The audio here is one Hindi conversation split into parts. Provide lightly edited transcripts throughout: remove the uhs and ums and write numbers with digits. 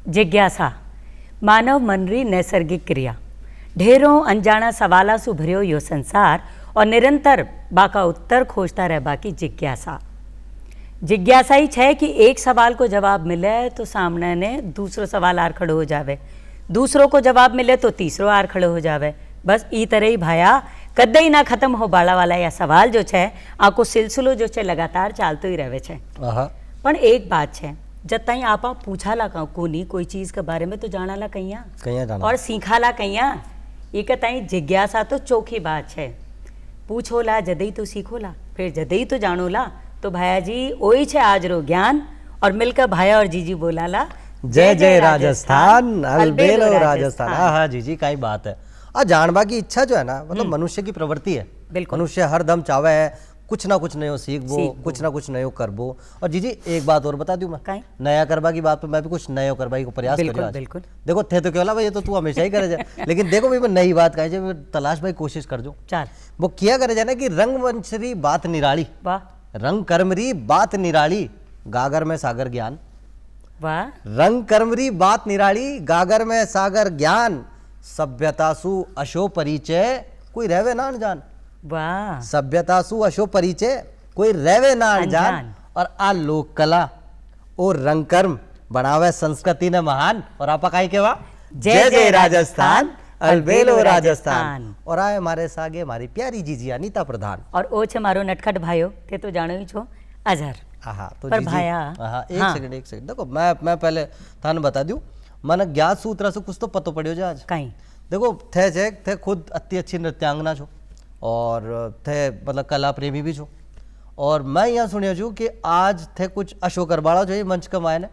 जिज्ञासा मानव मनरी नैसर्गिक क्रिया। ढेरों अनजाना सवाला सु भर्यो यो संसार और निरंतर बाका उत्तर खोजता रह बाकी जिज्ञासा। जिज्ञासा ही है कि एक सवाल को जवाब मिले तो सामने ने दूसरो सवाल आर खड़ो हो जावे, दूसरों को जवाब मिले तो तीसरो आर खड़ो हो जावे। बस ई तरह ही भाया कदे ही ना खत्म हो बाला वाला या सवाल जो है आको सिलसिलो जो है लगातार चालतो ही रहे छे। पण एक बात है, जब ताई आपा पूछाला कोनी कोई चीज के बारे में तो जानाला कहिया और सीखाला कहिया। एक ताई जिज्ञासा तो चोखी बात है। पूछोला जदई तो सीखोला, फिर जदई तो जानोला। तो भाया जी वही छे आज रो ज्ञान। और मिलकर भाया और जीजी बोलाला जय जय राजस्थान, अलबेलो राजस्थान। हाँ जीजी का ही बात है। और जानवा की इच्छा जो है ना, मतलब मनुष्य की प्रवृत्ति है। मनुष्य हर दम चावे है कुछ ना कुछ नयो सीखबो, कुछ ना कुछ नयो करबो। और जीजी एक बात और बता दूं मैं, नया करबा की बात पे मैं भी कुछ नयो करबा को प्रयास करियो। बिल्कुल देखो थे तो केवला भाई ये तो तू हमेशा ही करे जाए लेकिन देखो भाई मैं नई बात कहे जाए, तलाश भाई कोशिश कर जो चाल वो किया करे जाए ना कि रंगवंशरी बात निराली, वाह रंग कर्मरी बात निराली, गागर में सागर ज्ञान। वाह रंग कर्मरी बात निराली, गागर में सागर ज्ञान, सभ्यतासु अशो परिचय कोई रहवे ना अनजान। वाह सभ्यतासु अशो परिचय कोई रहवे ना अनजान। और आ लोक कला और रंग कर्म बनावे संस्कृति ने महान। और आपा काई केवा जय जय राजस्थान, अलबेलो राजस्थान। और आए हमारे सागे हमारी प्यारी जीजी अनीता प्रधान। और ओ छे मारो नटखट भाइयो ते तो जानो ही छो अजहर। तो पर भाया एक सेकंड देखो मैं पहले थाने बता दूं, मन ज्ञात सूत्र से कुछ तो पतो पड़ियो जा आज कहीं। देखो थे खुद अति अच्छी नृत्यांगना छो और थे मतलब कला प्रेमी भी छो। और मैं यहाँ सुनियो छू कि आज थे कुछ अशोक अरबाड़ा जो मंच कमाए ने,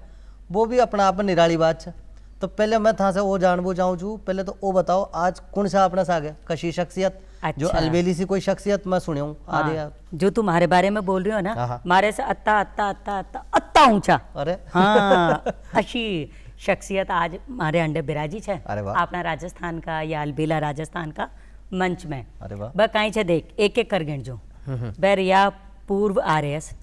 वो भी अपना आप में निराली बात है। तो पहले मैं था से वो जानबो जाऊँ छू, पहले तो वो बताओ आज कौन सा अपना सागे कशी शख्सियत जो अलबेली सी कोई शख्सियत मैं सुनियो यार जो तुम्हारे बारे में बोल रही हो ना, मारे से अत्ता अत्ता अत्ता अत्ता अत्ता ऊंचा। अरे हाँ अच्छी शख्सियत आज हमारे अंडे बिराजी है अपना राजस्थान का या अलबेला राजस्थान का मंच में। अरे वाह ब कहीं देख एक एक कर गिन जो बै रिया पूर्व RAS,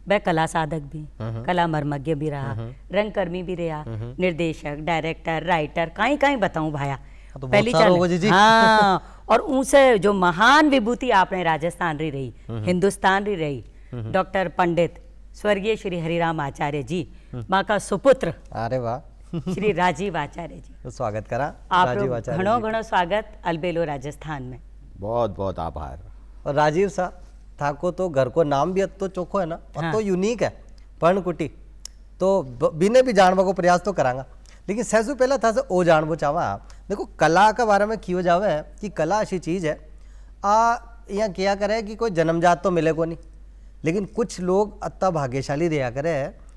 वह कला साधक भी, कला मर्मज्ञ भी रहा, रंगकर्मी भी रहा, निर्देशक, डायरेक्टर, राइटर, कहीं कहीं बताऊं भाया तो पहली चल। हाँ और उनसे जो महान विभूति आपने राजस्थान रही हिंदुस्तान रही डॉक्टर पंडित स्वर्गीय श्री हरिराम आचार्य जी, माँ का सुपुत्र। अरे वाह श्री राजीव आचार्य जी तो स्वागत करा आप घणो घणो स्वागत अलबेलो राजस्थान में। बहुत बहुत आभार। और राजीव सा थाको तो घर को नाम भी तो चोखो है ना, और तो यूनिक है पर्णकुटी। तो बिने भी जानवा को प्रयास तो करांगा, लेकिन सहसु पहला था से ओ जानबो चावा। देखो कला के बारे में कियो जावे है कि कला ऐसी चीज है यहाँ क्या करे कि कोई जन्मजात तो मिले को नहीं, लेकिन कुछ लोग अत्ता भाग्यशाली रहा करे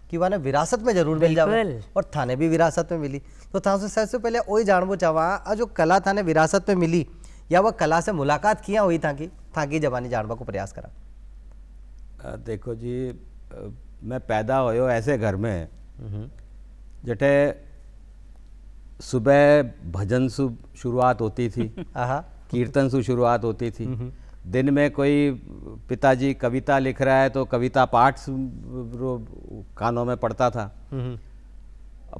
कि वह विरासत में जरूर मिल जावे। और थाने भी विरासत में मिली। तो था से सबसे पहले वही जानबो चावा जो कला थाने विरासत में मिली या वह कला से मुलाकात किया हुई था कि जबानी जानवा को प्रयास करा। देखो जी मैं पैदा होयो ऐसे घर में जटे सुबह भजन से शुरुआत होती थी कीर्तन से शुरुआत होती थी। दिन में कोई पिताजी कविता लिख रहा है तो कविता पाठ कानों में पढ़ता था।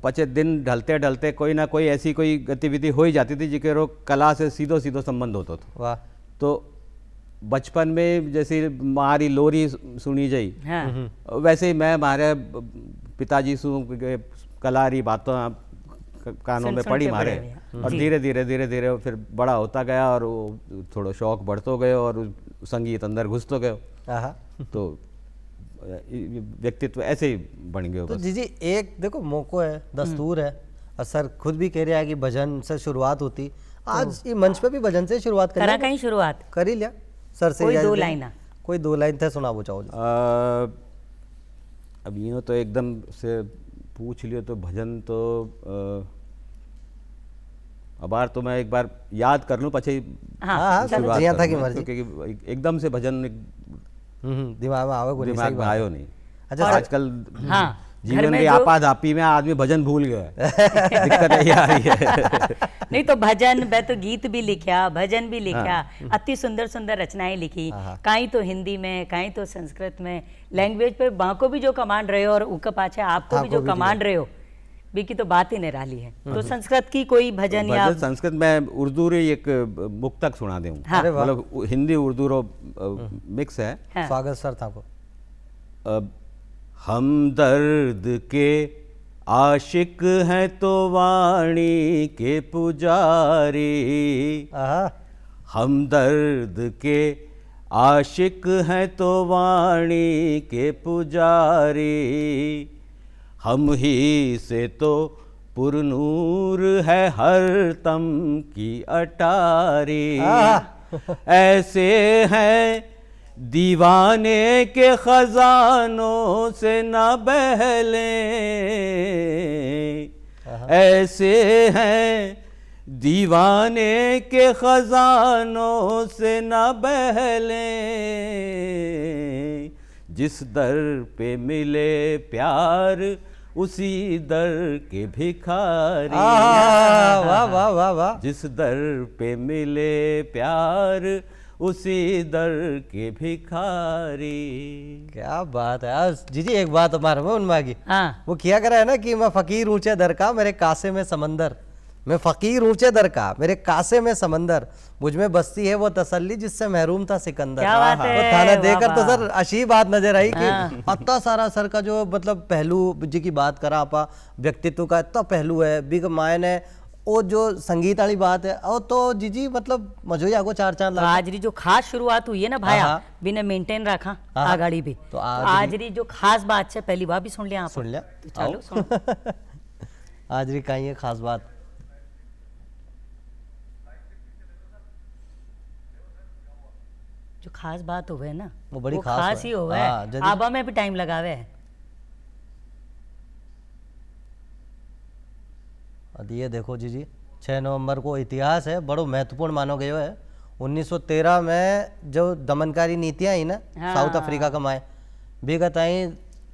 पचे दिन ढलते ढलते कोई ना कोई ऐसी कोई गतिविधि हो ही जाती थी जिसके रो कला से सीधो सीधो संबंध होता था। वाह। तो बचपन में जैसे हमारी लोरी सुनी जाई, वैसे ही मैं हमारे पिताजी से कलारी बातों कानों में पड़ी मारे। और धीरे धीरे फिर बड़ा होता गया और थोड़ा शौक बढ़तो गयो और संगीत अंदर घुसतो गयो। तो व्यक्तित्व ऐसे ही बन गयो। तो जी एक देखो मौको है, दस्तूर है, और सर खुद भी कह रहा है कि भजन से शुरुआत होती। आज ये मंच पे भी भजन से शुरुआत करा कहीं शुरुआत कर ही लिया सर से। कोई दो लाइन थे सुना वो चाहो। अब यूँ तो एकदम से पूछ लियो तो भजन तो अबार तो मैं एक बार याद कर लूँ पछे शुरुआत था कि मर्जी, क्योंकि एकदम से भजन दिमाग में आयो नहीं। अच्छा आजकल जीवन की आपाधापी में आदमी भजन भूल गया है। दिक्कत यही आ रही है। नहीं तो भजन मैं तो गीत भी लिखा, भजन भी लिखा, अति सुंदर सुंदर रचनाएं लिखी, कहीं तो हिंदी में कहीं तो संस्कृत में। लैंग्वेज पे बाको भी जो कमांड रहे हो और उनके पाछे आपको भी जो कमांड रहे हो बी की तो बात ही निराली है। तो संस्कृत की कोई भजन या भजन संस्कृत में उर्दू रे एक मुक्तक सुना दूं। हाँ। अरे वाह। मतलब हिंदी उर्दू रो मिक्स है। हाँ। स्वागत सर था को। हम दर्द के आशिक हैं तो वाणी के पुजारी, आहा, हम दर्द के आशिक हैं तो वाणी के पुजारी, हम ही से तो पुरनूर है हर तम की अटारी। ऐसे हैं दीवाने के खजानों से न बहले, ऐसे हैं दीवाने के खजानों से न बहले, जिस दर पे मिले प्यार उसी दर के भिखारी। वाह वाह वाह वाह। जिस दर पे मिले प्यार उसी दर के भिखारी। क्या बात है यार। जी एक बात हमारे में उनमें की हाँ। वो किया करा है ना कि मैं फकीर ऊंचे दर का मेरे कासे में समंदर, मैं फकीर ऊंचे दर का मेरे कासे में समंदर, मुझ में बसती है वो तसल्ली जिससे महरूम था सिकंदर। क्या बात है। वो थाना वाह, देखकर तो वाह। सर अच्छी बात नजर आई कि इतना सारा सर का जो मतलब पहलू जी की बात करा आपा, व्यक्तित्व का इतना पहलू है बिग मायने, वो जो संगीत वाली बात है और तो जी मतलब मजो ही आगो चार चांद तो लगा। आज री जो खास शुरुआत हुई है ना भाया, हाँ। बिना मेंटेन रखा हाँ। आगाड़ी भी, तो तो आज आज री जो खास बात है पहली बार भी सुन लिया आप। सुन लिया। तो चलो सुन। आज भी कहीं है खास बात। जो खास बात हो गए ना वो बड़ी खास खास हुआ ही है। हो गए। हाँ, जल्दी- आबा में भी टाइम लगावे है। अब ये देखो जी 6 नवंबर को इतिहास है बड़ो महत्वपूर्ण मानो गयो है। 1913 में जो दमनकारी नीतियां आई ना हाँ। साउथ अफ्रीका का माए विगत आई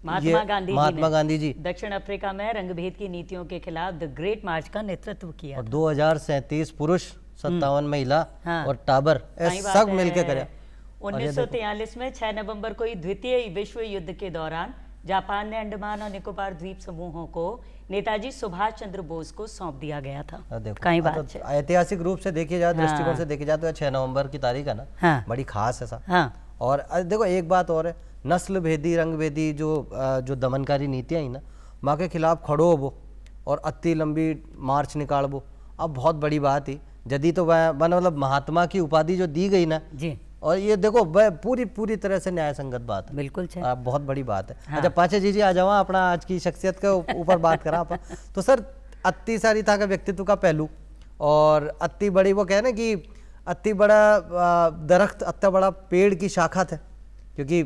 महात्मा गांधी जी दक्षिण अफ्रीका में रंगभेद की नीतियों के खिलाफ द ग्रेट मार्च का नेतृत्व किया और था। 2037 पुरुष 57 महिला हाँ। और टाबर सही ये बात सब है। मिलके करे। 1943 में 6 नवंबर को ही द्वितीय विश्व युद्ध के दौरान जापान ने अंडमान और निकोबार द्वीप समूहों को नेताजी सुभाष चंद्र बोस को सौंप दिया गया था। देखो कई हाँ, बात तो है। ऐतिहासिक रूप से देखी जाए, हाँ। दृष्टिकोण से देखी जाए तो 6 नवंबर की तारीख है ना हाँ। बड़ी खास है साहब। हाँ। और देखो एक बात और है, नस्ल भेदी रंग भेदी जो दमनकारी नीतियां आई ना माँ के खिलाफ खड़ो होबो और अति लंबी मार्च निकालबो, अब बहुत बड़ी बात ही जदी तो वह मतलब महात्मा की उपाधि जो दी गई ना, जी और ये देखो वह पूरी तरह से न्याय संगत बात है। बिल्कुल छे। बहुत बड़ी बात है। हाँ। अच्छा पाचे जी आ जाओ अपना आज की शख्सियत के ऊपर बात करा अपन। तो सर अति सारी था का व्यक्तित्व का पहलू और अति बड़ी वो कहे ना कि अति बड़ा दरख्त अति बड़ा पेड़ की शाखा थे, क्योंकि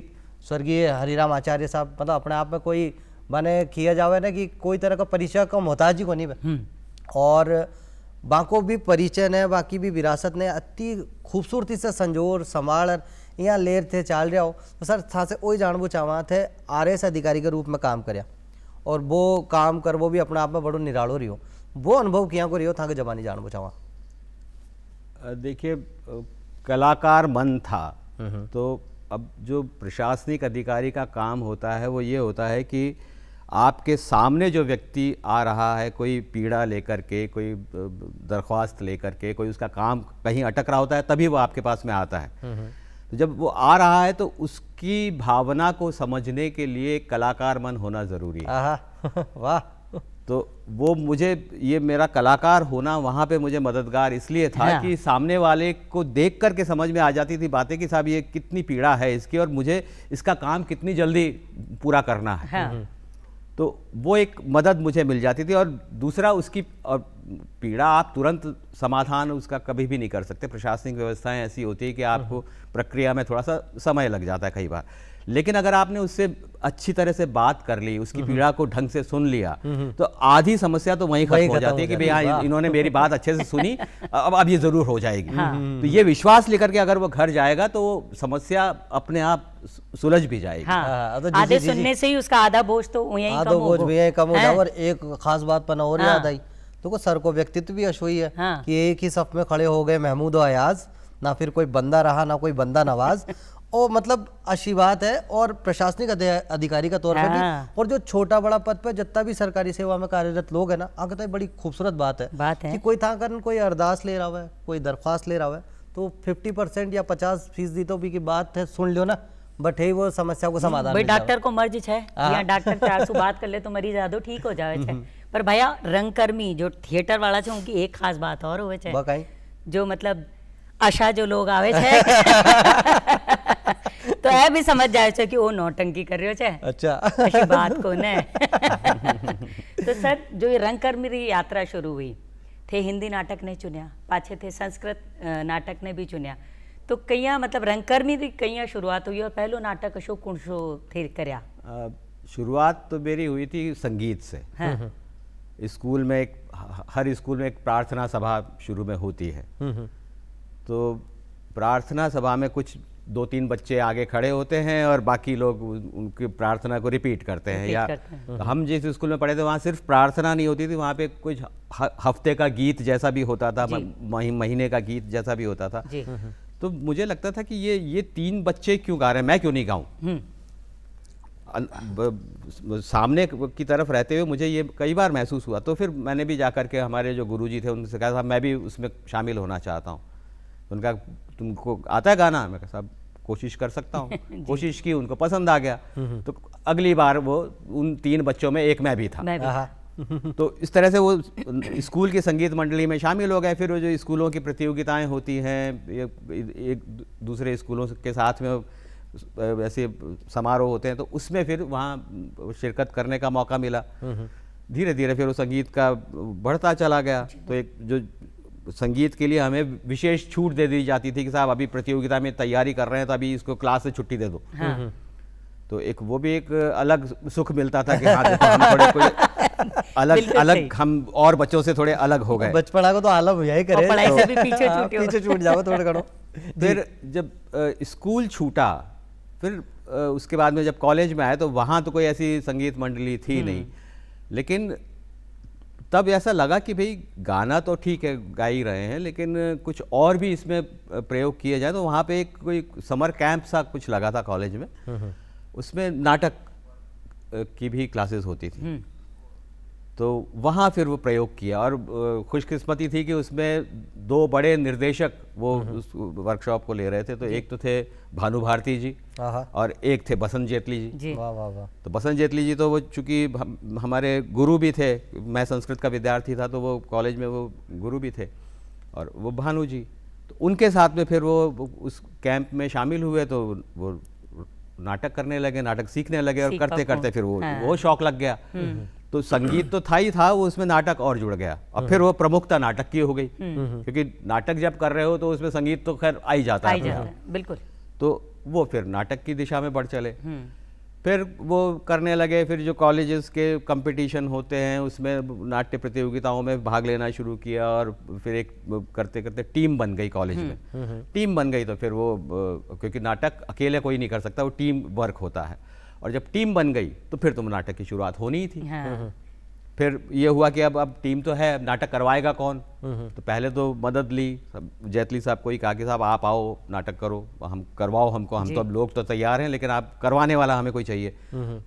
स्वर्गीय हरिराम आचार्य साहब मतलब अपने आप में कोई बने किया जावे ना कि कोई तरह का परिचय का मोहताज ही को नहीं बे। और बाको भी परिचय ने बाकी भी विरासत ने अति खूबसूरती से संजोर संभाल यहाँ लेर थे चाल रहा हो। तो सर था से वही जानबो चाहवा थे RS अधिकारी के रूप में काम करया और वो काम कर वो भी अपने आप में बड़ो निरालो रही हो, वो अनुभव किया को रही हो था के जबानी जानबो चाहवा। देखिए कलाकार मन था, तो अब जो प्रशासनिक अधिकारी का काम होता है वो ये होता है कि आपके सामने जो व्यक्ति आ रहा है कोई पीड़ा लेकर के, कोई दरख्वास्त लेकर के, कोई उसका काम कहीं अटक रहा होता है तभी वो आपके पास में आता है। तो जब वो आ रहा है तो उसकी भावना को समझने के लिए कलाकार मन होना ज़रूरी है। आहा वाह। तो वो मुझे ये मेरा कलाकार होना वहाँ पे मुझे मददगार इसलिए था हाँ। कि सामने वाले को देख कर के समझ में आ जाती थी बातें कि साहब ये कितनी पीड़ा है इसकी और मुझे इसका काम कितनी जल्दी पूरा करना है। हाँ। तो वो एक मदद मुझे मिल जाती थी। और दूसरा उसकी और पीड़ा आप तुरंत समाधान उसका कभी भी नहीं कर सकते। प्रशासनिक व्यवस्थाएं ऐसी होती है कि आपको प्रक्रिया में थोड़ा सा समय लग जाता है कई बार, लेकिन अगर आपने उससे अच्छी तरह से बात कर ली, उसकी पीड़ा को ढंग से सुन लिया, तो आधी समस्या तो वहीं खत्म हो जाती है कि भाई हाँ इन्होंने मेरी बात अच्छे से सुनी, अब ये जरूर हो जाएगी। तो ये विश्वास लेकर के अगर वो घर जाएगा तो वो समस्या अपने आप सुलझ भी जाएगी। हाँ। तो आधे सुनने से ही उसका आधा बोझ तो यहीं कम आधो बोझ होगा। भी यहीं कम हो हैं? जाए। और एक खास बात पना और हाँ। याद आई तो सर को व्यक्तित्व भी अशोई है हाँ। कि एक ही सफ में खड़े हो गए महमूद और अयाज, ना फिर कोई बंदा रहा ना कोई बंदा नवाज। और मतलब अच्छी बात है, और प्रशासनिक अधिकारी का तौर पर भी, हाँ। और जो छोटा बड़ा पद पे जितना भी सरकारी सेवा में कार्यरत लोग है ना, आगे तो बड़ी खूबसूरत बात है कि कोई था कारण कोई अरदास ले रहा है, कोई दरख्वास्त ले रहा है, तो 50% या 50% तो भी की बात है, सुन लो ना, बट है वो समस्या को समाधान भाई मिल जावे। डॉक्टर को मर्ज है या डॉक्टर 400 बात कर ले तो मरीज आदो ठीक हो जावे छे। पर भैया रंगकर्मी जो थिएटर वाला छे उनकी एक खास बात और होवे छे, बकाई जो मतलब आशा जो लोग आवे छे तो ऐ भी समझ जाए छे कि वो नौटंकी कर रहे छे। अच्छा ऐसी बात को ने तो सर जो ये रंगकर्मी री यात्रा शुरू हुई थे, हिंदी नाटक ने चुनिया, पाछे थे संस्कृत नाटक ने भी चुनिया, तो कईया मतलब रंगकर्मी री कईया शुरुआत हुई और पहलो नाटक अशोक कुणसो थे करया। शुरुआत तो मेरी हुई थी संगीत से। हाँ। स्कूल में हर स्कूल में एक प्रार्थना सभा शुरू में होती है। तो प्रार्थना सभा में कुछ 2-3 बच्चे आगे खड़े होते हैं और बाकी लोग उनकी प्रार्थना को रिपीट करते हैं। या हम जिस स्कूल में पढ़े थे वहाँ सिर्फ प्रार्थना नहीं होती थी, वहाँ पे कुछ हफ्ते का गीत जैसा भी होता था, महीने का गीत जैसा भी होता था। तो मुझे लगता था कि ये 3 बच्चे क्यों गा रहे हैं, मैं क्यों नहीं गाऊं। सामने की तरफ रहते हुए मुझे ये कई बार महसूस हुआ। तो फिर मैंने भी जाकर के हमारे जो गुरुजी थे उनसे कहा, साहब मैं भी उसमें शामिल होना चाहता हूँ। उनका तुमको आता है गाना? मैं कहा साहब कोशिश कर सकता हूँ। कोशिश की, उनको पसंद आ गया। तो अगली बार वो उन 3 बच्चों में एक मैं भी था। तो इस तरह से वो स्कूल की संगीत मंडली में शामिल हो गए। फिर वो जो स्कूलों की प्रतियोगिताएं होती हैं, एक दूसरे स्कूलों के साथ में ऐसे समारोह होते हैं, तो उसमें फिर वहाँ शिरकत करने का मौका मिला। धीरे धीरे फिर वो संगीत का बढ़ता चला गया। तो एक जो संगीत के लिए हमें विशेष छूट दे दी जाती थी कि साहब अभी प्रतियोगिता में तैयारी कर रहे हैं तो अभी इसको क्लास से छुट्टी दे दो। तो एक वो भी एक अलग सुख मिलता था कि हाँ देखो हम थोड़े कोई अलग हम और बच्चों से थोड़े अलग हो गए। बचपना को तो आलम यही करे, पढ़ाई से भी पीछे छूट जाओ थोड़े करो। फिर जब स्कूल छूटा, फिर उसके बाद में जब कॉलेज में आए तो वहाँ तो कोई ऐसी संगीत मंडली थी नहीं। लेकिन तब ऐसा लगा कि भाई गाना तो ठीक है गा ही रहे हैं, लेकिन कुछ और भी इसमें प्रयोग किए जाए। तो वहाँ पे एक कोई समर कैंप सा कुछ लगा था कॉलेज में, उसमें नाटक की भी क्लासेस होती थी। तो वहाँ फिर वो प्रयोग किया और खुशकिस्मती थी कि उसमें 2 बड़े निर्देशक वो उस वर्कशॉप को ले रहे थे। तो एक तो थे भानु भारती जी और एक थे बसंत जेतली जी। वाह वाह वाह। तो बसंत जेतली जी तो वो चूँकि हमारे गुरु भी थे, मैं संस्कृत का विद्यार्थी था तो वो कॉलेज में वो गुरु भी थे, और वो भानु जी, तो उनके साथ में फिर वो उस कैंप में शामिल हुए। तो वो नाटक करने लगे, नाटक सीखने लगे, और करते करते फिर वो शौक लग गया। तो संगीत तो था ही था, वो उसमें नाटक और जुड़ गया। और फिर वो प्रमुखता नाटक की हो गई, क्योंकि नाटक जब कर रहे हो तो उसमें संगीत तो खैर आ ही जाता है। बिल्कुल। तो वो फिर नाटक की दिशा में बढ़ चले। फिर वो करने लगे। फिर जो कॉलेजेस के कंपटीशन होते हैं उसमें नाट्य प्रतियोगिताओं में भाग लेना शुरू किया, और फिर एक करते करते टीम बन गई कॉलेज में। टीम बन गई तो फिर वो क्योंकि नाटक अकेले कोई नहीं कर सकता, वो टीम वर्क होता है। और जब टीम बन गई तो फिर तुम नाटक की शुरुआत होनी ही थी। फिर ये हुआ कि अब टीम तो है, नाटक करवाएगा कौन। तो पहले तो मदद ली, जेतली साहब को ही कहा कि साहब आप आओ नाटक करो, हम करवाओ हमको, हम तो अब लोग तो तैयार हैं लेकिन आप करवाने वाला हमें कोई चाहिए।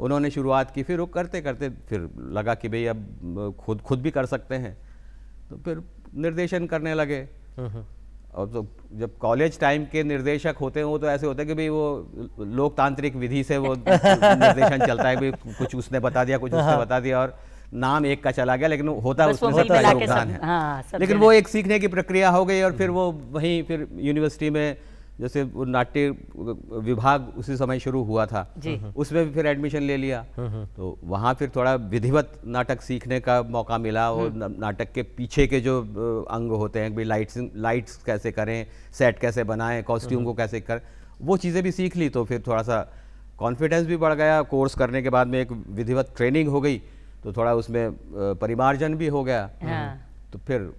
उन्होंने शुरुआत की। फिर वो करते करते फिर लगा कि भाई अब खुद भी कर सकते हैं, तो फिर निर्देशन करने लगे। और तो जब कॉलेज टाइम के निर्देशक होते हैं वो तो ऐसे होते हैं कि भाई वो लोकतांत्रिक विधि से वो निर्देशन चलता है, भाई कुछ उसने बता दिया, कुछ उसने बता दिया, और नाम एक का चला गया लेकिन होता है उसमें सबका योगदान है। लेकिन वो एक सीखने की प्रक्रिया हो गई। और फिर वो वहीं फिर यूनिवर्सिटी में जैसे वो नाट्य विभाग उसी समय शुरू हुआ था, उसमें भी फिर एडमिशन ले लिया। तो वहाँ फिर थोड़ा विधिवत नाटक सीखने का मौका मिला। और नाटक के पीछे के जो अंग होते हैं, भाई लाइट्स कैसे करें, सेट कैसे बनाएं, कॉस्ट्यूम को कैसे करें, वो चीज़ें भी सीख ली। तो फिर थोड़ा सा कॉन्फिडेंस भी बढ़ गया। कोर्स करने के बाद में एक विधिवत ट्रेनिंग हो गई, तो थोड़ा उसमें परिमार्जन भी हो गया। तो फिर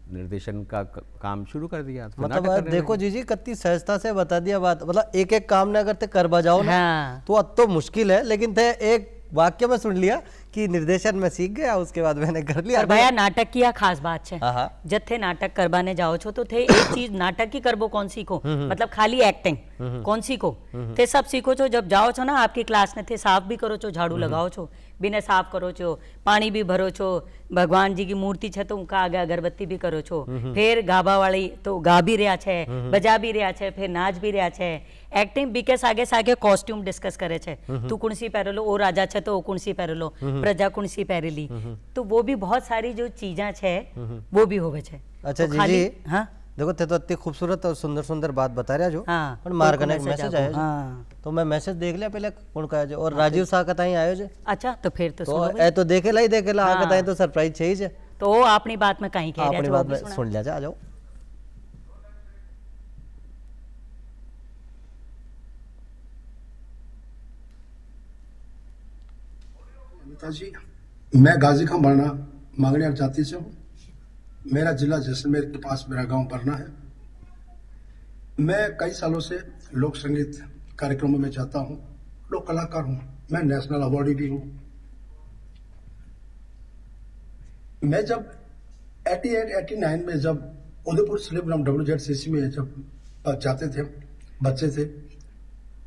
निर्देशन का काम शुरू कर दिया। मतलब देखो जी कितनी सहजता से बता दिया बात। मतलब एक एक काम ने अगर ते कर बजाओ ना तो अब तो मुश्किल है, लेकिन थे एक वाक्य में सुन लिया कि निर्देशन में सीख गया, उसके बाद मैंने कर लिया। भैया नाटक की खास बात है, जब थे नाटक करवाने जाओ छो तो थे एक चीज नाटक ही करबो कौन सीखो, मतलब खाली एक्टिंग कौन सीखो ते सब सीखो छो। जब जाओ छो ना आपकी क्लास ने थे साफ भी करो छो, झाड़ू लगाओ छो, बिना साफ करो छो, पानी भी भरो छो, भगवान जी की मूर्ति छे तो उनका आगे अगरबत्ती भी करो छो, फिर गाबा वाली तो गा भी रहा छे, बजा भी रहा छे, फिर नाच भी रहा छे, एक्टिंग बीके सागे सागे कॉस्ट्यूम डिस्कस करे छे, तू कुणसी पहरेलो, ओ राजा छे तो ओ कुणसी पहरेलो, प्रजा कुणसी पहरेली, तो वो भी बहुत सारी जो चीजा छे वो भी होवे छे। अच्छा तो जी खाली- जी हाँ देखो थे तो इतनी खूबसूरत और सुंदर सुंदर बात बता रहा जो हाँ, पण मार कोई कने मैसेज मैसेज आगो, आयो हाँ। तो मैं मैसेज देख लिया पहले कौन का जो और राजीव शाह का ताई आयो जे अच्छा तो फिर तो तो सुनो ए तो देखेला ही देखेला हाँ। आके ताई तो सरप्राइज छे ही जे तो वो अपनी बात में कहीं कह रहा अपनी है, बात वो भी में सुना। सुन लिया जा आ जाओ। अमिता जी, मैं गाजी खां बरना मांगणियार जाति से हूँ। मेरा जिला जैसलमेर के पास मेरा गांव बरना है। मैं कई सालों से लोक संगीत कार्यक्रमों में जाता हूँ, लोक कलाकार हूँ, मैं नेशनल अवार्डी भी हूँ। मैं जब 88-89 में जब उदयपुर सिलीग्राम WZCC में जब जाते थे, बच्चे थे,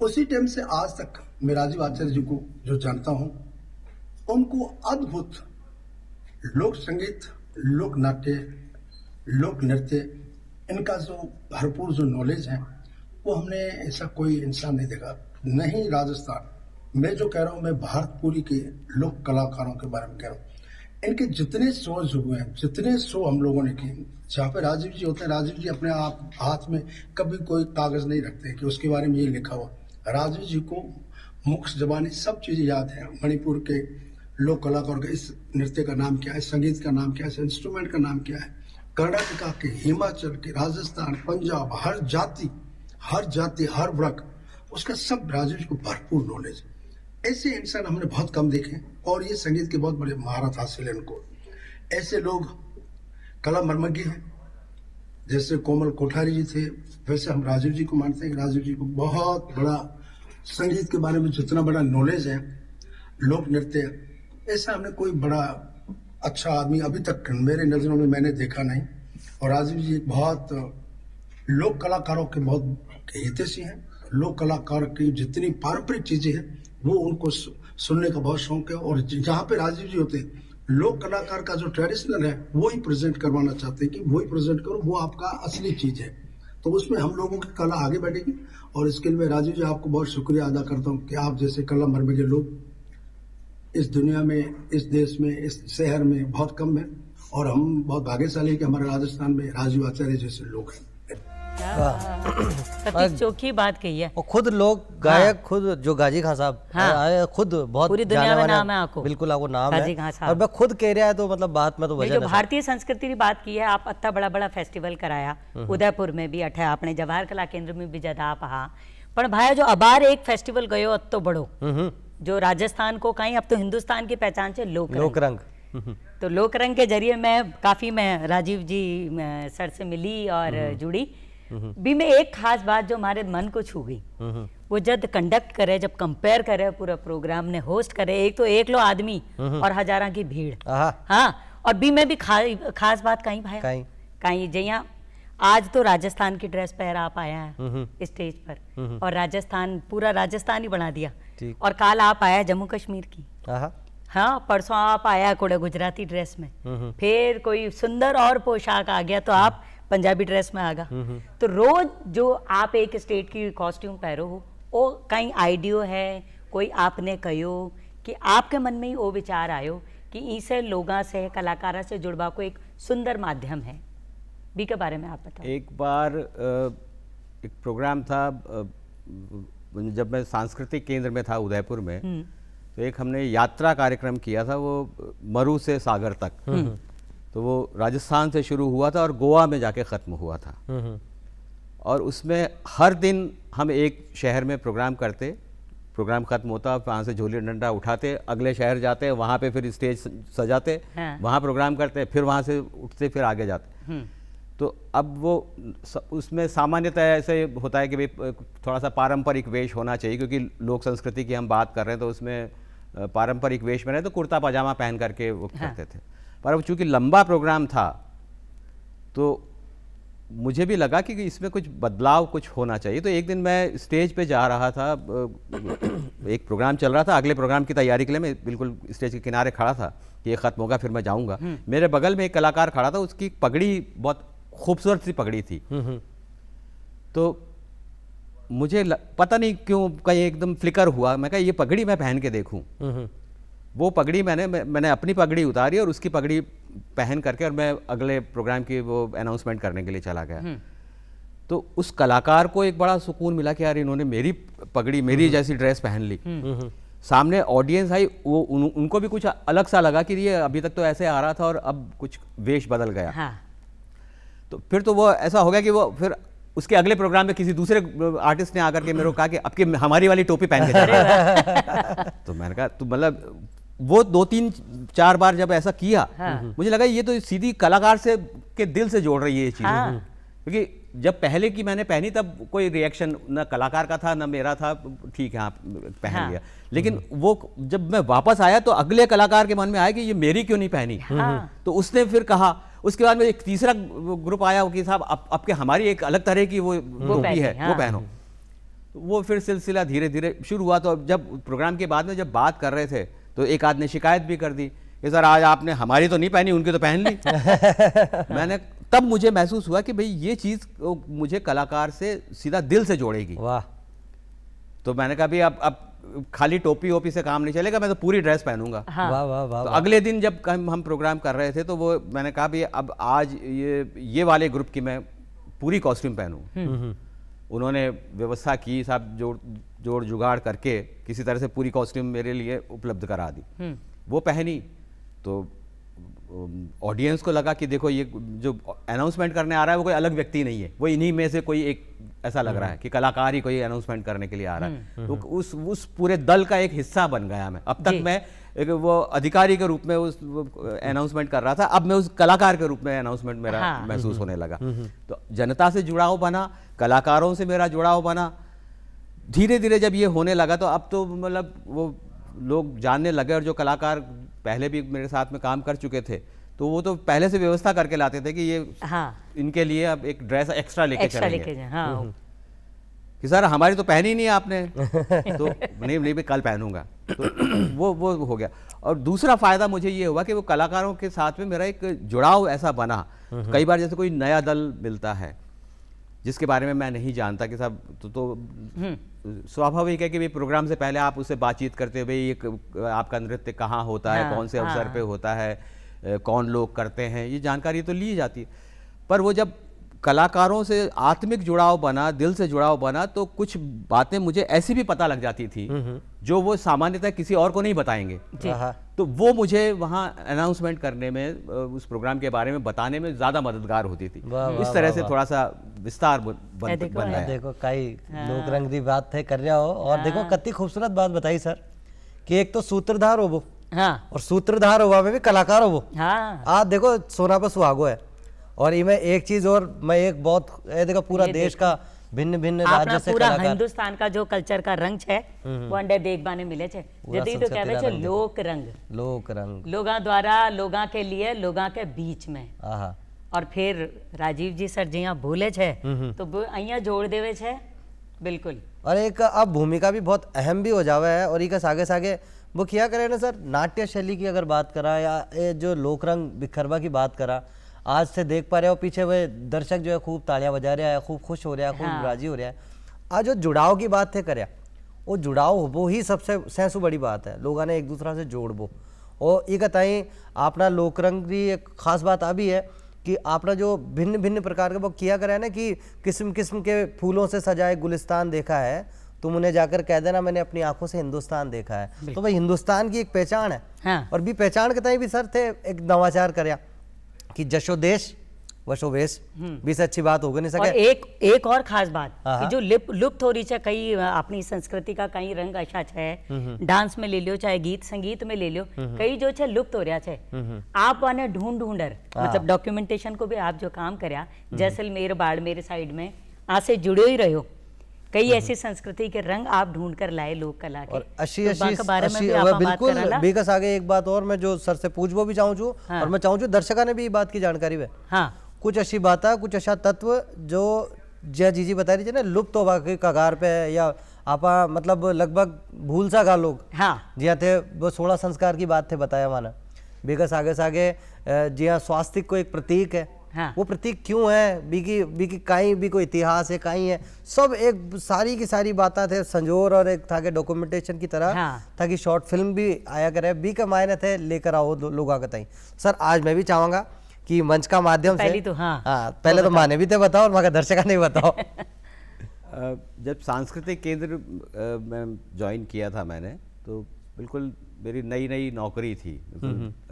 उसी टाइम से आज तक मैं राजीव आचार्य जी को जो जानता हूँ, उनको अद्भुत लोक संगीत, लोक नाट्य, लोक नृत्य, इनका जो भरपूर जो नॉलेज है वो हमने ऐसा कोई इंसान नहीं देखा। नहीं राजस्थान, मैं जो कह रहा हूँ मैं भारत पूरी के लोक कलाकारों के बारे में कह रहा हूँ। इनके जितने शोज हुए हैं, जितने शो हम लोगों ने किए, जहाँ पे राजीव जी होते हैं, राजीव जी अपने आप हाथ में कभी कोई कागज नहीं रखते कि उसके बारे में ये लिखा हुआ। राजीव जी को मुख्य जबानी सब चीजें याद है। मणिपुर के लोक कलाकार का इस नृत्य का नाम क्या है, संगीत का नाम क्या है, इंस्ट्रूमेंट का नाम क्या है, कर्नाटका के, हिमाचल के, राजस्थान, पंजाब, हर जाति, हर वर्ग, उसका सब राजीव जी को भरपूर नॉलेज। ऐसे इंसान हमने बहुत कम देखे और ये संगीत के बहुत बड़े महारत हासिल है इनको। ऐसे लोग कला मर्मज्ञ हैं, जैसे कोमल कोठारी जी थे, वैसे हम राजीव जी को मानते हैं। राजीव जी को बहुत बड़ा संगीत के बारे में जितना बड़ा नॉलेज है, लोक नृत्य, ऐसा हमने कोई बड़ा अच्छा आदमी अभी तक मेरे नजरों में मैंने देखा नहीं। और राजीव जी बहुत लोक कलाकारों के बहुत हितैषी हैं। लोक कलाकार की जितनी पारंपरिक चीजें हैं वो उनको सुनने का बहुत शौक है। और जहाँ पे राजीव जी होते हैं, लोक कलाकार का जो ट्रेडिशनल है वो ही प्रेजेंट करवाना चाहते हैं कि वो ही प्रेजेंट करो, वो आपका असली चीज है। तो उसमें हम लोगों की कला आगे बढ़ेगी। और इसके लिए राजीव जी आपको बहुत शुक्रिया अदा करता हूँ कि आप जैसे कला मर्मज्ञ लोग इस दुनिया में, इस देश में, इस शहर में बहुत कम है। और हम बहुत भाग्यशाली हैं कि हमारे राजस्थान में राजीव आचार्य जैसे लोग हैं। सतीश चोखी बात कही है। और खुद लोग गायक, खुद जो गाजी खां साहब हाँ। खुद बहुत पूरी दुनिया जाने में माने, नाम है आपको। बिल्कुल आपको नाम गाजी है। खां साहब। और मैं खुद कह रहा है तो मतलब बात में तो नहीं, वजह जो भारतीय संस्कृति की बात की है, आप इतना बड़ा बड़ा फेस्टिवल कराया उदयपुर में भी अठे आपने जवाहर कला केंद्र में भी जदा पहा पण भाई जो अबार एक फेस्टिवल गयो अतो बड़ो जो राजस्थान को कहीं अब तो हिंदुस्तान की पहचान से लोक रंग तो लोक रंग के जरिए मैं राजीव जी सर से मिली और जुड़ी भी। मैं एक खास बात जो हमारे मन को छू गई, वो जब कंडक्ट करे, जब कंपेयर करे पूरा प्रोग्राम ने होस्ट करे, एक तो एक लो आदमी और हजारा की भीड़। हाँ, और भी मैं भी खास बात कहीं भाई कहीं जैया आज तो राजस्थान की ड्रेस पहन आप आया है स्टेज पर और राजस्थान पूरा राजस्थान ही बना दिया। और काल आप आया जम्मू कश्मीर की, हाँ परसों आप आया कोड़े गुजराती ड्रेस में, फिर कोई सुंदर और पोशाक आ गया तो आप पंजाबी ड्रेस में आ गया। तो रोज जो आप एक स्टेट की कॉस्ट्यूम पहरो हो, वो कहीं आइडियो है कोई आपने कहो कि आपके मन में ही वो विचार आयो कि इसे लोगों से कलाकारा से जुड़वा को एक सुंदर माध्यम है भी के बारे में आप बताओ। एक बार एक प्रोग्राम था जब मैं सांस्कृतिक केंद्र में था उदयपुर में, तो एक हमने यात्रा कार्यक्रम किया था, वो मरु से सागर तक। तो वो राजस्थान से शुरू हुआ था और गोवा में जाके ख़त्म हुआ था। और उसमें हर दिन हम एक शहर में प्रोग्राम करते, प्रोग्राम खत्म होता, वहाँ से झोली डंडा उठाते, अगले शहर जाते, वहाँ पे फिर स्टेज सजाते, वहाँ प्रोग्राम करते, फिर वहाँ से उठते, फिर आगे जाते। तो अब वो उसमें सामान्यतः ऐसे होता है कि भाई थोड़ा सा पारंपरिक वेश होना चाहिए, क्योंकि लोक संस्कृति की हम बात कर रहे हैं, तो उसमें पारंपरिक वेश में रहे तो कुर्ता पजामा पहन करके वो करते थे। पर अब चूंकि लंबा प्रोग्राम था तो मुझे भी लगा कि इसमें कुछ बदलाव कुछ होना चाहिए। तो एक दिन मैं स्टेज पे जा रहा था, एक प्रोग्राम चल रहा था, अगले प्रोग्राम की तैयारी के लिए मैं बिल्कुल स्टेज के किनारे खड़ा था कि ये ख़त्म होगा फिर मैं जाऊंगा। मेरे बगल में एक कलाकार खड़ा था, उसकी पगड़ी बहुत खूबसूरत सी पगड़ी थी। तो मुझे पता नहीं क्यों कहीं एकदम फ्लिकर हुआ, मैं कहा ये पगड़ी मैं पहन के देखूं। वो पगड़ी मैंने अपनी पगड़ी उतारी और उसकी पगड़ी पहन करके और मैं अगले प्रोग्राम की वो अनाउंसमेंट करने के लिए चला गया। तो उस कलाकार को एक बड़ा सुकून मिला कि यार इन्होंने मेरी पगड़ी, मेरी जैसी ड्रेस पहन ली। सामने ऑडियंस आई, वो उनको भी कुछ अलग सा लगा कि ये अभी तक तो ऐसे आ रहा था और अब कुछ वेश बदल गया। हाँ। तो फिर तो वो ऐसा हो गया कि वो फिर उसके अगले प्रोग्राम में किसी दूसरे आर्टिस्ट ने आकर के मेरे को कहा कि अब की हमारी वाली टोपी पहन के जा। तो मैंने कहा तो मतलब वो 2-3-4 बार जब ऐसा किया, मुझे लगा ये तो सीधी कलाकार से के दिल से जोड़ रही है ये चीज। क्योंकि जब पहले की मैंने पहनी तब कोई रिएक्शन न कलाकार का था न मेरा था, ठीक है आप पहन लिया। लेकिन वो जब मैं वापस आया तो अगले कलाकार के मन में आया कि ये मेरी क्यों नहीं पहनी। तो उसने फिर कहा, उसके बाद में एक तीसरा ग्रुप आया कि साहब अब के हमारी एक अलग तरह की वो टोपी है, वो पहनो। वो फिर सिलसिला धीरे धीरे शुरू हुआ। तो जब प्रोग्राम के बाद में जब बात कर रहे थे तो एक आदमी ने शिकायत भी कर दी कि सर आज आपने हमारी तो नहीं पहनी, उनकी तो पहन ली। मैंने तब मुझे महसूस हुआ कि भाई ये चीज मुझे कलाकार से सीधा दिल से जोड़ेगी। वाह। तो मैंने कहा भाई अब खाली टोपी वोपी से काम नहीं चलेगा, मैं तो पूरी ड्रेस पहनूंगा। हाँ। वाह वाह वाह। तो अगले दिन जब हम प्रोग्राम कर रहे थे तो वो मैंने कहा भाई अब आज ये वाले ग्रुप की मैं पूरी कॉस्ट्यूम पहनूं। उन्होंने व्यवस्था की, साहब जोड़ जुगाड़ करके किसी तरह से पूरी कॉस्ट्यूम मेरे लिए उपलब्ध करा दी। वो पहनी तो ऑडियंस को लगा कि देखो ये जो अनाउंसमेंट करने आ रहा है वो कोई अलग व्यक्ति नहीं है, वो इन्हीं में से कोई एक ऐसा लग रहा है कि कलाकार ही कोई अनाउंसमेंट करने के लिए आ रहा है। तो उस पूरे दल का एक हिस्सा बन गया मैं। अब तक मैं वो अधिकारी के रूप में उस अनाउंसमेंट कर रहा था, अब मैं उस कलाकार के रूप में अनाउंसमेंट मेरा महसूस होने लगा। तो जनता से जुड़ाव बना, कलाकारों से मेरा जुड़ाव बना। धीरे धीरे जब ये होने लगा तो अब तो मतलब वो लोग जानने लगे, और जो कलाकार पहले भी मेरे साथ में काम कर चुके थे तो वो तो पहले से व्यवस्था करके लाते थे कि ये इनके लिए अब एक ड्रेस एक्स्ट्रा लेके चलेंगे। कि सर हमारी तो पहनी नहीं है आपने। तो नहीं भी कल पहनूंगा। तो वो हो गया। और दूसरा फायदा मुझे ये हुआ कि वो कलाकारों के साथ में मेरा एक जुड़ाव ऐसा बना। कई बार जैसे कोई नया दल मिलता है जिसके बारे में मैं नहीं जानता कि साहब तो स्वाभाविक है कि भाई प्रोग्राम से पहले आप उससे बातचीत करते हो, भाई ये आपका नृत्य कहाँ होता है, कौन से अवसर पे होता है, कौन लोग करते हैं, ये जानकारी तो ली जाती है। पर वो जब कलाकारों से आत्मिक जुड़ाव बना, दिल से जुड़ाव बना, तो कुछ बातें मुझे ऐसी भी पता लग जाती थी जो वो सामान्यतः किसी और को नहीं बताएंगे। तो वो मुझे वहाँ अनाउंसमेंट करने में, उस प्रोग्राम के बारे में बताने में ज्यादा मददगार होती थी। इस तरह से थोड़ा सा विस्तार बन गया। देखो कई लोक रंग की बात थे कर रहा हो, और देखो कितनी खूबसूरत बात बताई सर कि एक तो सूत्रधार हो वो, और सूत्रधार हुआ में भी कलाकार हो वो। आज देखो सोना पर सुहागो है। और इनमें एक चीज और, मैं एक बहुत देखो पूरा देश का भिन्न भिन्न राज्य से पूरा हिंदुस्तान का जो कल्चर का रंग है वो अंडे देखबाने मिले छे। जदी तो कहवे छे लोक रंग लोगा द्वारा, लोगा के लिए, लोगा के बीच में। और फिर राजीव जी सर जी बोले छे तो अहिया जोड़ देवे छे बिल्कुल। और एक अब भूमिका भी बहुत अहम भी हो जावे है। और इका सागे सागे वो किया करे ना सर, नाट्य शैली की अगर बात करा या जो लोक रंग बिखरवा की बात करा, आज से देख पा रहे हो पीछे वे दर्शक जो है खूब तालियां बजा रहा है, खूब खुश हो रहा है, खूब राजी हो रहा है। आज जो जुड़ाव की बात थे करे, वो जुड़ाव वो ही सबसे सहसु बड़ी बात है। लोगों ने एक दूसरा से जोड़बो। और ये कताई अपना लोक रंग की एक खास बात आ भी है कि आपने जो भिन्न भिन्न प्रकार के वो किया करे ना कि किस्म किस्म के फूलों से सजाए गुलिस्तान देखा है, तुम उन्हें जाकर कह देना मैंने अपनी आंखों से हिंदुस्तान देखा है। तो भाई हिंदुस्तान की एक पहचान है। और भी पहचान के ताई भी सर थे एक नवाचार करया कि जशो देश वशो वेश भी से अच्छी बात होगी नहीं सके। और एक और खास बात कि जो लुप्त हो रही है कई अपनी संस्कृति का कई रंग ऐसा है, डांस में ले लो चाहे गीत संगीत में ले लो, कई जो है लुप्त हो रहा है। आप आने ढूंढर मतलब डॉक्यूमेंटेशन को भी आप जो काम करया, जैसलमेर बाड़मेर साइड में आज से जुड़े ही रहो, कई ऐसी संस्कृति के रंग आप ढूंढ कर लाए लोक कला के। और बिल्कुल बेकस आगे एक बात और मैं जो सर से पूछबो भी चाहूँ और मैं चाहूँ दर्शकों ने भी बात की जानकारी है। कुछ अशी बाता कुछ अशा तत्व जो ज्या जीजी बता रही थी ना लुप्त होवा के कगार पे है या आपा मतलब लगभग भूल सा गा लोग हाँ जिया थे वो 16 संस्कार की बात थे बताया माना बेकस आगे से आगे जिया स्वास्थ्य को एक प्रतीक है हाँ। वो प्रतीक क्यों है बीकी काई भी कोई इतिहास है काई है सब एक सारी की सारी बातें थे संजोर और एक था के डॉक्यूमेंटेशन की तरह हाँ। ताकि शॉर्ट फिल्म भी आया करे बी का मायने थे लेकर आओ लोग आगे ताई सर आज मैं भी चाहूंगा कि मंच का माध्यम से पहली तो हाँ पहले तो माने भी थे बताओ और मगर दर्शक नहीं बताओ जब सांस्कृतिक केंद्र में ज्वाइन किया था मैंने तो बिल्कुल मेरी नई नई नौकरी थी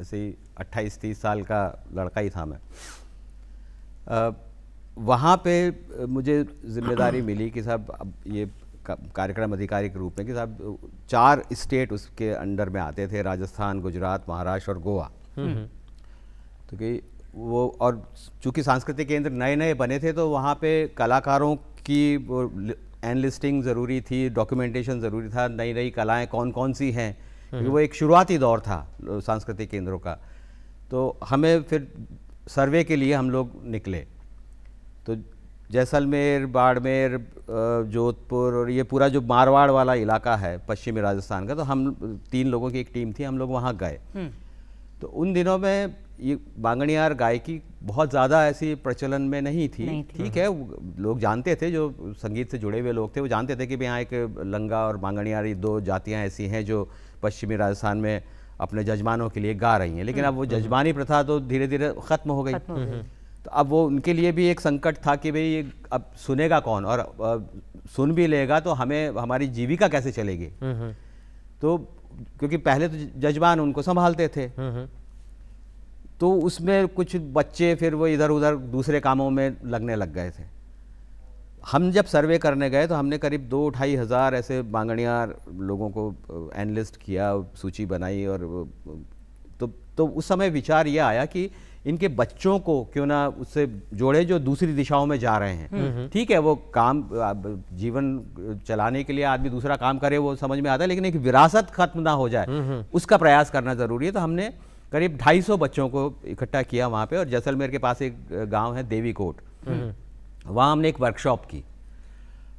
ऐसे ही 28-30 साल का लड़का ही था मैं वहाँ पे मुझे जिम्मेदारी मिली कि साहब अब ये कार्यक्रम अधिकारी के रूप में कि साहब 4 स्टेट उसके अंडर में आते थे राजस्थान गुजरात महाराष्ट्र और गोवा तो कि वो और चूँकि सांस्कृतिक केंद्र नए नए बने थे तो वहाँ पे कलाकारों की एनलिस्टिंग ज़रूरी थी डॉक्यूमेंटेशन ज़रूरी था नई नई कलाएं कौन कौन सी हैं क्योंकि वो एक शुरुआती दौर था सांस्कृतिक केंद्रों का तो हमें फिर सर्वे के लिए हम लोग निकले तो जैसलमेर बाड़मेर जोधपुर और ये पूरा जो मारवाड़ वाला इलाका है पश्चिमी राजस्थान का तो हम 3 लोगों की एक टीम थी हम लोग वहाँ गए तो उन दिनों में ये बांगड़ियार गायकी बहुत ज़्यादा ऐसी प्रचलन में नहीं थी ठीक है लोग जानते थे जो संगीत से जुड़े हुए लोग थे वो जानते थे कि भाई यहाँ एक लंगा और बांगड़ियारी 2 जातियाँ ऐसी हैं जो पश्चिमी राजस्थान में अपने जजमानों के लिए गा रही हैं लेकिन अब वो जजमानी प्रथा तो धीरे धीरे ख़त्म हो गई तो अब वो उनके लिए भी एक संकट था कि भाई ये अब सुनेगा कौन और सुन भी लेगा तो हमें हमारी जीविका कैसे चलेगी तो क्योंकि पहले तो जजमान उनको संभालते थे तो उसमें कुछ बच्चे फिर वो इधर उधर दूसरे कामों में लगने लग गए थे हम जब सर्वे करने गए तो हमने करीब 2-2.5 हज़ार ऐसे बांगड़ियार लोगों को एनलिस्ट किया सूची बनाई और तो उस समय विचार ये आया कि इनके बच्चों को क्यों ना उससे जोड़े जो दूसरी दिशाओं में जा रहे हैं ठीक है वो काम जीवन चलाने के लिए आदमी दूसरा काम करे वो समझ में आता है लेकिन एक विरासत खत्म ना हो जाए उसका प्रयास करना ज़रूरी है तो हमने करीब 250 बच्चों को इकट्ठा किया वहाँ पे और जैसलमेर के पास एक गांव है देवीकोट वहाँ हमने एक वर्कशॉप की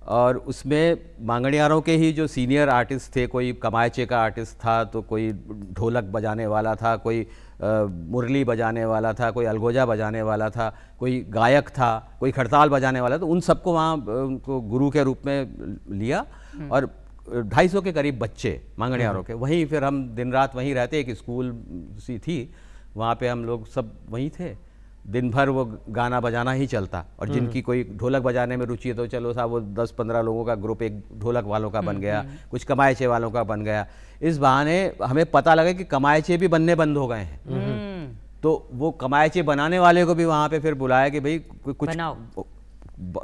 और उसमें बांगड़ियारों के ही जो सीनियर आर्टिस्ट थे कोई कमायचे का आर्टिस्ट था तो कोई ढोलक बजाने वाला था कोई मुरली बजाने वाला था कोई अलगोजा बजाने वाला था कोई गायक था कोई खड़ताल बजाने वाला तो उन सबको वहाँ उनको गुरु के रूप में लिया और 250 के करीब बच्चे बांगड़ियारों के वहीं फिर हम दिन रात वहीं रहते एक स्कूल सी थी वहाँ पे हम लोग सब वहीं थे दिन भर वो गाना बजाना ही चलता और जिनकी कोई ढोलक बजाने में रुचि है तो चलो साहब वो 10-15 लोगों का ग्रुप एक ढोलक वालों का बन गया कुछ कमायचे वालों का बन गया इस बहाने हमें पता लगा कि कमायचे भी बनने बंद हो गए हैं तो वो कमायचे बनाने वाले को भी वहाँ पे फिर बुलाया कि भाई कुछ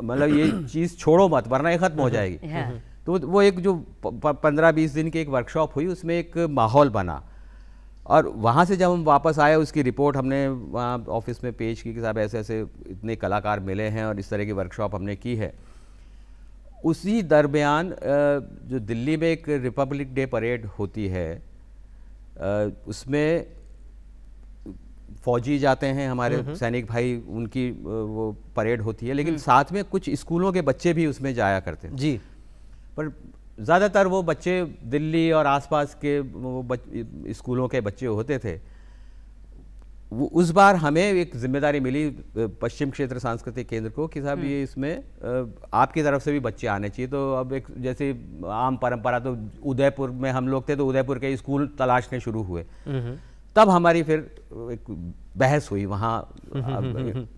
मतलब ये चीज़ छोड़ो मत वरना ये खत्म हो जाएगी तो वो एक जो 15-20 दिन की एक वर्कशॉप हुई उसमें एक माहौल बना और वहाँ से जब हम वापस आए उसकी रिपोर्ट हमने वहाँ ऑफिस में पेश की कि साहब ऐसे ऐसे इतने कलाकार मिले हैं और इस तरह की वर्कशॉप हमने की है उसी दरमियान जो दिल्ली में एक रिपब्लिक डे परेड होती है उसमें फौजी जाते हैं हमारे सैनिक भाई उनकी वो परेड होती है लेकिन साथ में कुछ स्कूलों के बच्चे भी उसमें जाया करते हैं जी पर ज़्यादातर वो बच्चे दिल्ली और आसपास के वो स्कूलों के बच्चे होते थे वो उस बार हमें एक जिम्मेदारी मिली पश्चिम क्षेत्र सांस्कृतिक केंद्र को कि साहब ये इसमें आपकी तरफ से भी बच्चे आने चाहिए तो अब एक जैसे आम परंपरा तो उदयपुर में हम लोग थे तो उदयपुर के स्कूल तलाशने शुरू हुए तब हमारी फिर एक बहस हुई वहाँ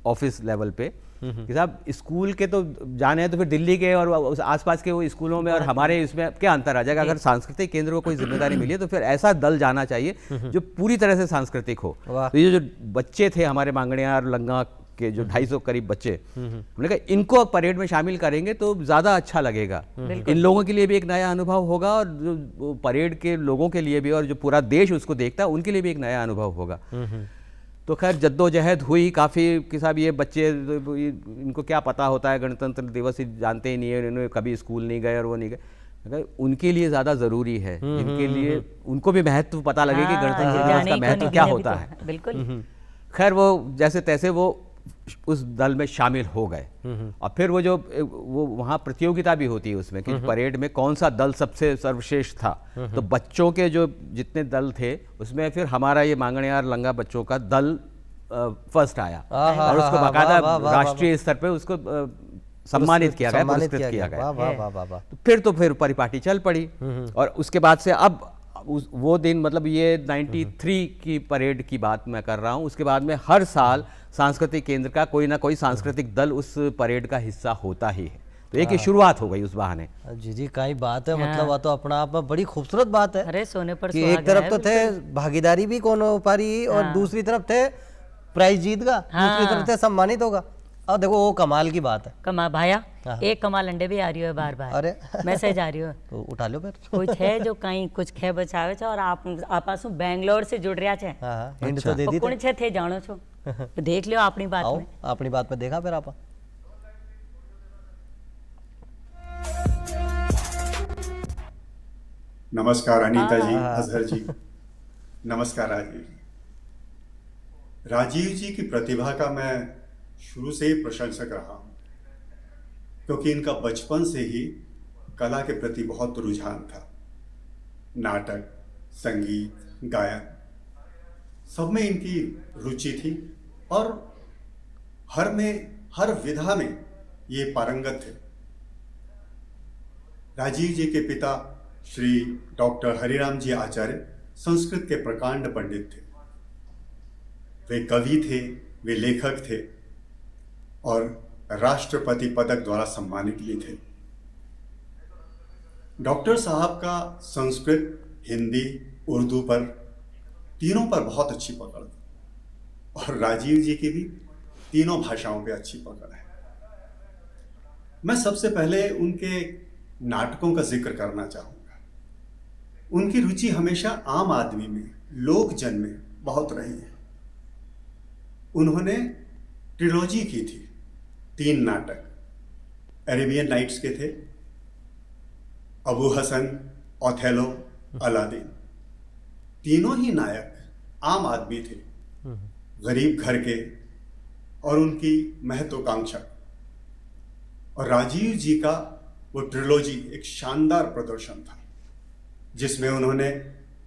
ऑफिस लेवल पे कि साहब स्कूल के तो जाने हैं तो फिर दिल्ली के और आसपास के वो स्कूलों में और हमारे इसमें क्या अंतर आ जाएगा अगर सांस्कृतिक केंद्र को कोई जिम्मेदारी मिली है तो फिर ऐसा दल जाना चाहिए जो पूरी तरह से सांस्कृतिक हो तो ये जो बच्चे थे हमारे बांगड़ियार लंगा के जो 250 करीब बच्चे हमने कहा इनको परेड में शामिल करेंगे तो ज़्यादा अच्छा लगेगा इन लोगों के लिए भी एक नया अनुभव होगा और जो परेड के लोगों के लिए भी और जो पूरा देश उसको देखता है उनके लिए भी एक नया अनुभव होगा तो खैर जद्दोजहद हुई काफ़ी कि साहब ये बच्चे इनको क्या पता होता है गणतंत्र दिवस जानते ही नहीं है इन्होंने कभी स्कूल नहीं गए और वो नहीं गए उनके लिए ज़्यादा ज़रूरी है इनके लिए उनको भी महत्व पता लगे कि गणतंत्र दिवस का महत्व क्या होता है बिल्कुल खैर वो जैसे तैसे वो उस दल में शामिल हो गए। और फिर वो वहाँ प्रतियोगिता भी होती है उसमें कि परेड में कौन सा दल सबसे सर्वश्रेष्ठ था। तो बच्चों के जो जितने दल थे उसमें फिर हमारा ये मांगणियार लंगा बच्चों का दल फर्स्ट आया और उसको बाकायदा राष्ट्रीय स्तर पे उसको सम्मानित किया गया, पुरस्कृत किया गया। तो फिर परिपाटी चल पड़ी। और उसके बाद से अब वो दिन मतलब ये 93 की परेड की बात मैं कर रहा हूँ। उसके बाद में हर साल सांस्कृतिक केंद्र का कोई ना कोई सांस्कृतिक दल उस परेड का हिस्सा होता ही है। तो एक ही शुरुआत हो गई उस बहाने। जी जी, कई बात है, मतलब वो तो अपना आप में बड़ी खूबसूरत बात है। अरे सोने पर कि एक तरफ तो थे भागीदारी भी कौन हो पा रही और दूसरी तरफ थे प्राइज जीत का, दूसरी तरफ थे सम्मानित होगा। और देखो वो कमाल की बात है। कमाल भाया एक कमाल अंडे भी आ रही है बार बार। अरे मैसेज आ रही हो तो उठा लो फिर। कुछ है जो कहीं कुछ खे बचावे छे और आप बेंगलोर से जुड़ रहा छे। हाँ हिंट तो दे दी कौन छे थे जानो छो तो देख लियो अपनी बात में। अपनी बात में देखा फिर आप। नमस्कार अनीता जी, अजहर जी, नमस्कार राजीव जी। राजीव जी की प्रतिभा का मैं शुरू से ही प्रशंसक रहा हूं, क्योंकि इनका बचपन से ही कला के प्रति बहुत रुझान था। नाटक, संगीत, गायन सब में इनकी रुचि थी और हर विधा में ये पारंगत थे। राजीव जी के पिता श्री डॉक्टर हरिराम जी आचार्य संस्कृत के प्रकांड पंडित थे। वे कवि थे, वे लेखक थे और राष्ट्रपति पदक द्वारा सम्मानित भी थे। डॉक्टर साहब का संस्कृत, हिंदी, उर्दू पर तीनों पर बहुत अच्छी पकड़ थी और राजीव जी की भी तीनों भाषाओं पे अच्छी पकड़ है। मैं सबसे पहले उनके नाटकों का जिक्र करना चाहूँगा। उनकी रुचि हमेशा आम आदमी में, लोकजन में बहुत रही है। उन्होंने ट्रिलॉजी की थी, 3 नाटक अरेबियन नाइट्स के थे, अबू हसन, ओथेलो, अलादीन। तीनों ही नायक आम आदमी थे, गरीब घर के और उनकी महत्वाकांक्षा। और राजीव जी का वो ट्रिलॉजी एक शानदार प्रदर्शन था, जिसमें उन्होंने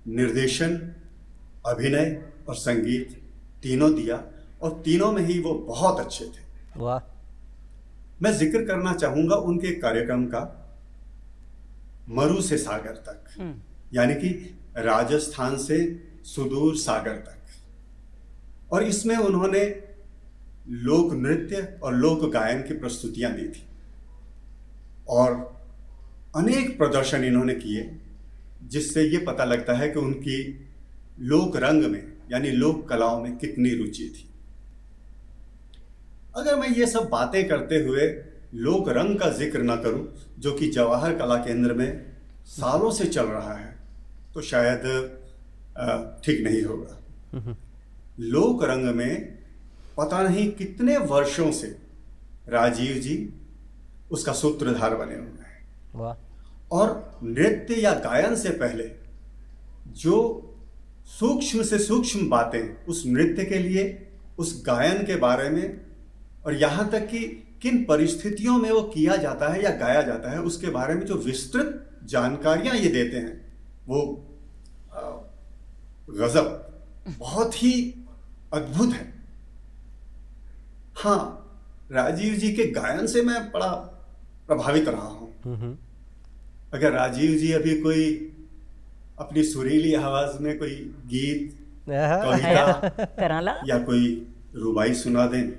निर्देशन, अभिनय और संगीत तीनों दिया और तीनों में ही वो बहुत अच्छे थे। वाह। मैं जिक्र करना चाहूंगा उनके कार्यक्रम का मरु से सागर तक, यानी कि राजस्थान से सुदूर सागर तक। और इसमें उन्होंने लोक नृत्य और लोक गायन की प्रस्तुतियां दी थी और अनेक प्रदर्शन इन्होंने किए, जिससे ये पता लगता है कि उनकी लोक रंग में यानी लोक कलाओं में कितनी रुचि थी। अगर मैं ये सब बातें करते हुए लोक रंग का जिक्र ना करूं, जो कि जवाहर कला केंद्र में सालों से चल रहा है, तो शायद ठीक नहीं होगा। लोक रंग में पता नहीं कितने वर्षों से राजीव जी उसका सूत्रधार बने हुए हैं। वाह। और नृत्य या गायन से पहले जो सूक्ष्म से सूक्ष्म बातें उस नृत्य के लिए, उस गायन के बारे में और यहाँ तक कि किन परिस्थितियों में वो किया जाता है या गाया जाता है, उसके बारे में जो विस्तृत जानकारियां ये देते हैं, वो गजब, बहुत ही अद्भुत है। हाँ, राजीव जी के गायन से मैं बड़ा प्रभावित रहा हूँ। अगर राजीव जी अभी कोई अपनी सुरीली आवाज में कोई गीत, कविता या कोई रुबाई सुना दें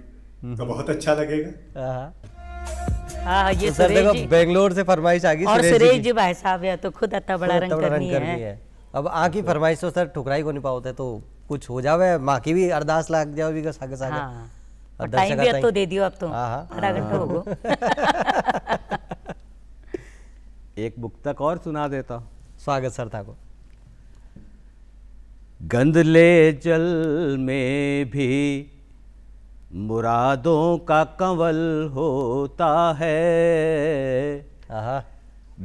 तो बहुत अच्छा लगेगा। हाँ, ये सर देखो बेंगलोर से फरमाइश आ गई और सुरेश जी भाई साहब या तो खुद अत्ता बड़ा रंग करनी है। अब आकी फरमाइश तो सर ठुकराई को नहीं पाते, तो कुछ हो जावे, माँ की भी अरदास लाग जाओ भी सागे सागे। और टाइम भी अब तो दे दियो, अब तो आधा घंटा हो गया। एक मुक्तक और सुना देता। स्वागत सर था को। गंदले जल में भी मुरादों का कंवल होता है।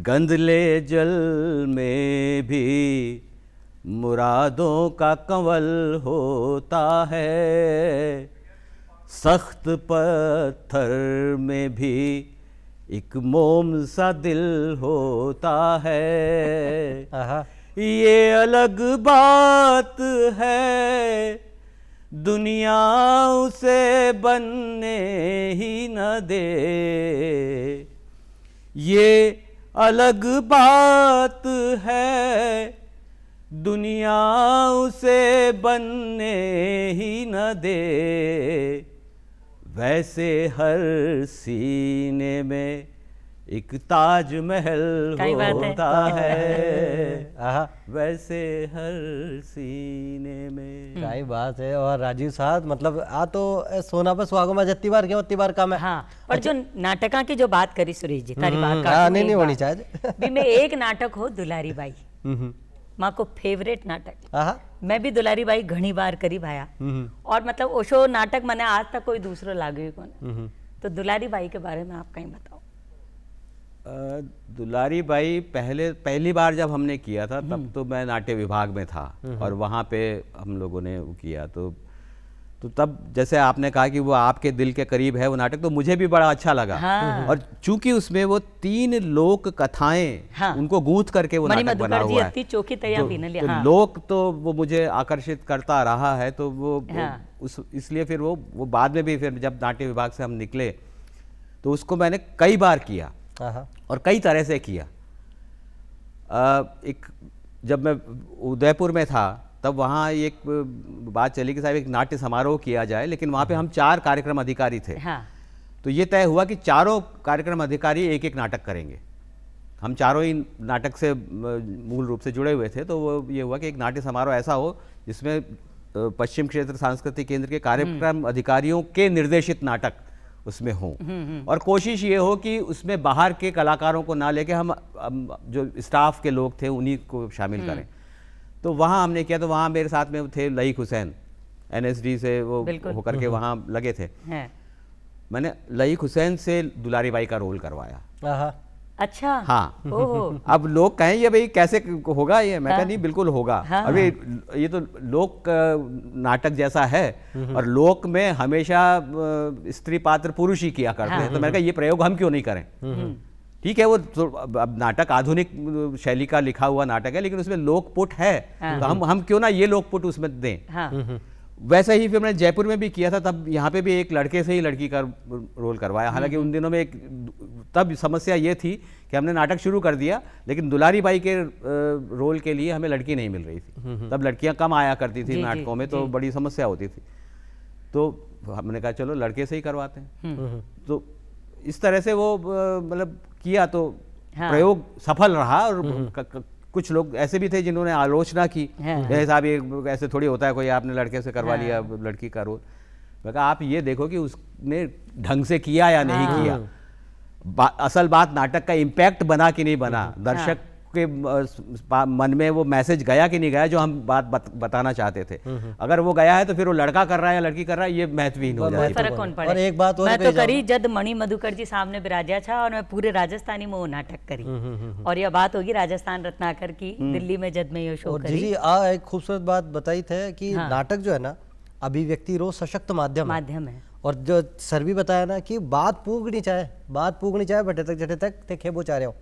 गंदले जल में भी मुरादों का कंवल होता है। सख्त पत्थर में भी एक मोम सा दिल होता है। आहा, ये अलग बात है, दुनिया उसे बनने ही न दे। ये अलग बात है, दुनिया उसे बनने ही न दे। वैसे हर सीने में एक ताजमहल क्या बात है। होता है। आहा, वैसे हर सीने में। क्या ही बात है। और राजीव साहब मतलब आ तो सोना पर सुहागो में जितनी बार क्या उतनी बार काम है। हाँ, पर जो नाटका की जो बात करी सुरेश जी, तारी बात काटूं हाँ, नहीं एक नहीं होनी बात। चाहिए। भी मैं एक नाटक हो दुलारी बाई, हम्म, माँ को फेवरेट नाटक। आहा, मैं भी दुलारी बाई घणी बार करी भाया, और मतलब ओशो नाटक मैंने आज तक कोई दूसरो लागू ही कौन। तो दुलारी बाई के बारे में आप कहीं बताओ। दुलारी बाई पहली बार जब हमने किया था तब तो मैं नाट्य विभाग में था और वहाँ पे हम लोगों ने वो किया। तो तब जैसे आपने कहा कि वो आपके दिल के करीब है वो नाटक, तो मुझे भी बड़ा अच्छा लगा। हाँ। और चूंकि उसमें वो 3 लोक कथाएं, हाँ। उनको गूंथ करके वो नाटक बना हुआ है, अति चौकी तैयार भी न लिया। तो हाँ। लोक तो वो मुझे आकर्षित करता रहा है। तो वो हाँ। इसलिए फिर वो बाद में भी फिर जब नाट्य विभाग से हम निकले तो उसको मैंने कई बार किया आहा, और कई तरह से किया। एक जब मैं उदयपुर में था तब वहाँ एक बात चली कि साहब एक नाट्य समारोह किया जाए, लेकिन वहाँ पे हम 4 कार्यक्रम अधिकारी थे। हाँ। तो ये तय हुआ कि चारों कार्यक्रम अधिकारी एक एक नाटक करेंगे। हम चारों ही नाटक से मूल रूप से जुड़े हुए थे। तो वो ये हुआ कि एक नाट्य समारोह ऐसा हो जिसमें पश्चिम क्षेत्र सांस्कृतिक केंद्र के कार्यक्रम अधिकारियों के निर्देशित नाटक उसमें हो, और कोशिश ये हो कि उसमें बाहर के कलाकारों को ना लेके हम जो स्टाफ के लोग थे उन्हीं को शामिल करें। तो वहाँ हमने किया। तो वहाँ मेरे साथ में थे लईक हुसैन, NSD से वो होकर के वहाँ लगे थे। है। मैंने लईक हुसैन से दुलारी बाई का रोल करवाया। आहा, अच्छा। हाँ। ओहो। अब लोग कहें ये भाई कैसे होगा ये, मैं हाँ। कहा नहीं बिल्कुल होगा। हाँ। अभी ये तो लोक नाटक जैसा है, और लोक में हमेशा स्त्री पात्र पुरुष ही किया करते हैं। तो मैंने कहा ये प्रयोग हम क्यों नहीं करें। ठीक है, वो तो अब नाटक आधुनिक शैली का लिखा हुआ नाटक है, लेकिन उसमें लोकपुट है। तो हम क्यों ना ये लोकपुट उसमें दें। हाँ। वैसे ही फिर मैंने जयपुर में भी किया था। तब यहाँ पे भी एक लड़के से ही लड़की का रोल करवाया। हालांकि उन दिनों में तब समस्या ये थी कि हमने नाटक शुरू कर दिया, लेकिन दुलारी बाई के रोल के लिए हमें लड़की नहीं मिल रही थी। तब लड़कियां कम आया करती थी नाटकों में, तो बड़ी समस्या होती थी। तो हमने कहा चलो लड़के से ही करवाते हैं। तो इस तरह से वो मतलब किया, तो प्रयोग सफल रहा। और कुछ लोग ऐसे भी थे जिन्होंने आलोचना की, साहब ये ऐसे थोड़ी होता है, कोई आपने लड़के से करवा लिया लड़की का रोल। मैं कहा आप ये देखो कि उसने ढंग से किया या नहीं किया। असल बात नाटक का इम्पैक्ट बना कि नहीं बना, दर्शक के मन में वो मैसेज गया कि नहीं गया जो हम बात बताना चाहते थे। अगर वो गया है तो फिर वो लड़का कर रहा है या लड़की कर रहा है ये महत्वहीन हो जाएगा। फर्क कौन पड़े। और एक बात और मैं कही तो करी जब मणि मधुकर जी सामने विराजा था, और मैं पूरे राजस्थानी में वो नाटक करी। और यह बात होगी राजस्थान रत्नाकर की, दिल्ली में जब मैं ये शो और करी। जी एक खूबसूरत बात बताई थे कि नाटक जो है ना अभिव्यक्ति रो सशक्त माध्यम है। और जो सर भी बताया ना कि बात पूगनी चाहे बटे तक जटे तक ते खेबो चाह रहे हो।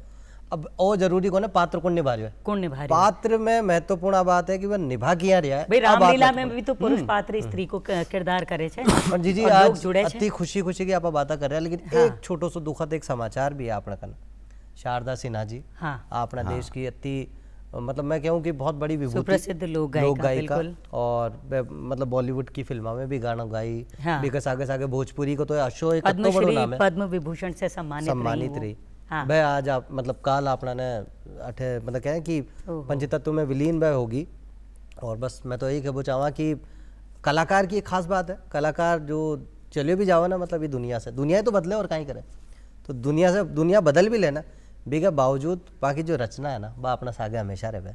अब ओ जरूरी को ना पात्र कौन निभा रहे हो, कौन निभा रहे हो? पात्र में महत्वपूर्ण बात है कि वह निभा किया रहा है। भाई रामलीला में भी तो पुरुष पात्र स्त्री को किरदार करे छे। और जी और लोग आज जुड़े छे। अति खुशी की आप बात कर रहे हैं, लेकिन एक छोटो सो दुखद एक समाचार भी है आपने कन। शारदा सिन्हा जी अपना देश की अति मतलब मैं कहूँ कि बहुत बड़ी विभूति, सुप्रसिद्ध लोक गायिका, और मतलब बॉलीवुड की फिल्मों में भी गाना गाई। बिकॉज आगे भोजपुरी को तो अशो एक पद्मश्री पद्म विभूषण से सम्मानित रही। भाई आज आप मतलब काल अपना ने अठे मतलब क्या है कि पंचतत्व में विलीन भाई होगी। और बस मैं तो यही कहना चाहूँगा कि कलाकार की एक खास बात है, कलाकार जो चले भी जाओ ना मतलब ये दुनिया तो बदले और कहीं करे, तो दुनिया बदल भी लेना बिके बावजूद बाकी जो रचना है ना वह अपना सागे हमेशा रहे।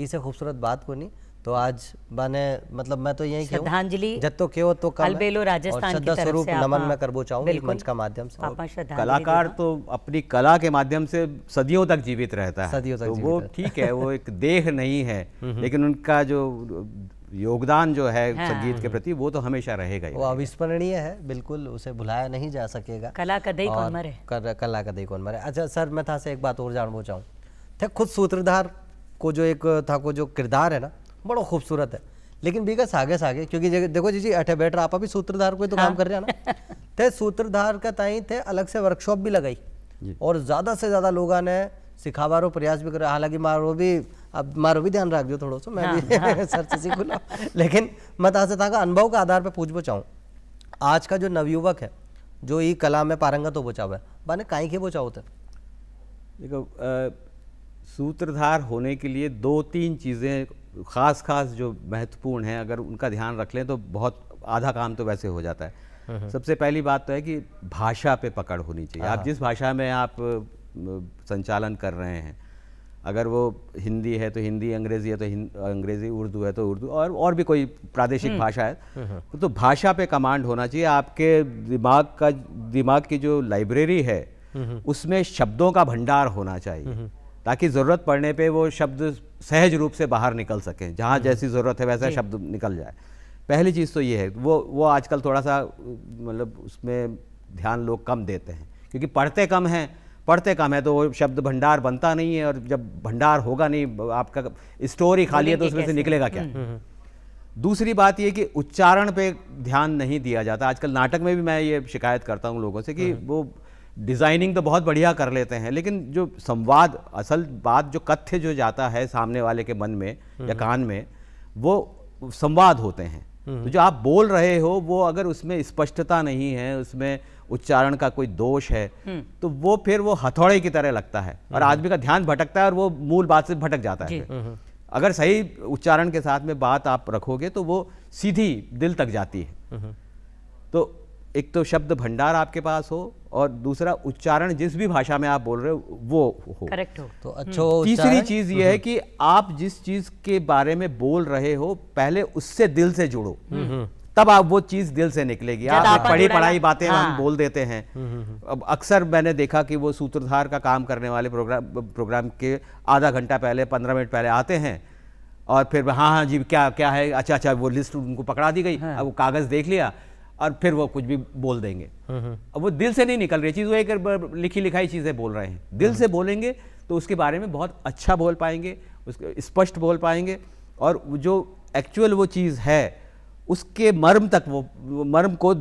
इसे खूबसूरत बात को नहीं तो आज बने मतलब मैं तो यही श्रद्धांजलि जत्तो केव तो कम अलबेलो राजस्थान की तरफ स्वरूप से नमन मैं करबो चाहूँ इस मंच का माध्यम से। कलाकार तो अपनी कला के माध्यम से सदियों तक जीवित रहता है। सदियों तक तो वो ठीक है, वो एक देह नहीं है, लेकिन उनका जो योगदान जो है संगीत के प्रति वो तो हमेशा रहेगा ही वो अविस्मरणीय है, बिल्कुल उसे भुलाया नहीं जा सकेगा। कला कदई कौन मरे। कला कदई कौन मरे। अच्छा सर, मैं था से एक बात और जानना चाहूँ थे, खुद सूत्रधार को जो एक था को जो किरदार है ना बड़ा खूबसूरत है, लेकिन बिगस आगे सागे क्योंकि देखो जी अठे बैठ रहा आप भी सूत्रधार को ही तो काम कर रहे हैं ना थे सूत्रधार का ताई थे अलग से वर्कशॉप भी लगाई और ज़्यादा से ज़्यादा लोगों ने सिखावारो प्रयास भी करा। हालांकि मारो भी ध्यान रख दो थोड़ा सा, मैं भी सर से सीख लो, लेकिन मैं तासे था का अनुभव का आधार पर पूछना चाहूँ, आज का जो नवयुवक है जो ये कला में पारंगत हो बचाव है बाने काई के बचाव थे। देखो सूत्रधार होने के लिए 2-3 चीज़ें खास जो महत्वपूर्ण हैं, अगर उनका ध्यान रख लें तो बहुत आधा काम तो वैसे हो जाता है। सबसे पहली बात तो है कि भाषा पे पकड़ होनी चाहिए। आप जिस भाषा में आप संचालन कर रहे हैं, अगर वो हिंदी है तो हिंदी, अंग्रेज़ी है तो अंग्रेज़ी, उर्दू है तो उर्दू, और भी कोई प्रादेशिक भाषा है तो भाषा पे कमांड होना चाहिए। आपके दिमाग की जो लाइब्रेरी है उसमें शब्दों का भंडार होना चाहिए ताकि ज़रूरत पड़ने पे वो शब्द सहज रूप से बाहर निकल सकें, जहाँ जैसी ज़रूरत है वैसा शब्द निकल जाए। पहली चीज़ तो ये है, वो आजकल थोड़ा सा मतलब उसमें ध्यान लोग कम देते हैं क्योंकि पढ़ते कम है तो वो शब्द भंडार बनता नहीं है, और जब भंडार होगा नहीं, आपका स्टोरी खाली है तो उसमें से निकलेगा क्या। दूसरी बात ये कि उच्चारण पे ध्यान नहीं दिया जाता। आजकल नाटक में भी मैं ये शिकायत करता हूँ लोगों से कि वो डिज़ाइनिंग तो बहुत बढ़िया कर लेते हैं, लेकिन जो संवाद, असल बात जो कथ्य जो जाता है सामने वाले के मन में या कान में, वो संवाद होते हैं। तो जो आप बोल रहे हो वो अगर उसमें स्पष्टता नहीं है, उसमें उच्चारण का कोई दोष है, तो वो फिर वो हथौड़े की तरह लगता है और आदमी का ध्यान भटकता है और वो मूल बात से भटक जाता है। अगर सही उच्चारण के साथ में बात आप रखोगे तो वो सीधी दिल तक जाती है। तो एक तो शब्द भंडार आपके पास हो और दूसरा उच्चारण जिस भी भाषा में आप बोल रहे हो वो हो, करेक्ट हो। तो अच्छा तीसरी चीज ये है कि आप जिस चीज के बारे में बोल रहे हो पहले उससे दिल से जुड़ो, तब आप वो चीज दिल से निकलेगी। आप पढ़ी पढ़ाई बातें हम बोल देते हैं। अब अक्सर मैंने देखा कि वो सूत्रधार का काम करने वाले प्रोग्राम के आधा घंटा पहले 15 मिनट पहले आते हैं और फिर हाँ जी क्या है, अच्छा वो लिस्ट उनको पकड़ा दी गई, अब वो कागज देख लिया और फिर वो कुछ भी बोल देंगे। अब वो दिल से नहीं निकल रही चीज़, वो एक लिखी लिखाई चीज़ें बोल रहे हैं। दिल से बोलेंगे तो उसके बारे में बहुत अच्छा बोल पाएंगे, उसके स्पष्ट बोल पाएंगे और जो एक्चुअल वो चीज़ है उसके मर्म तक, वो मर्म को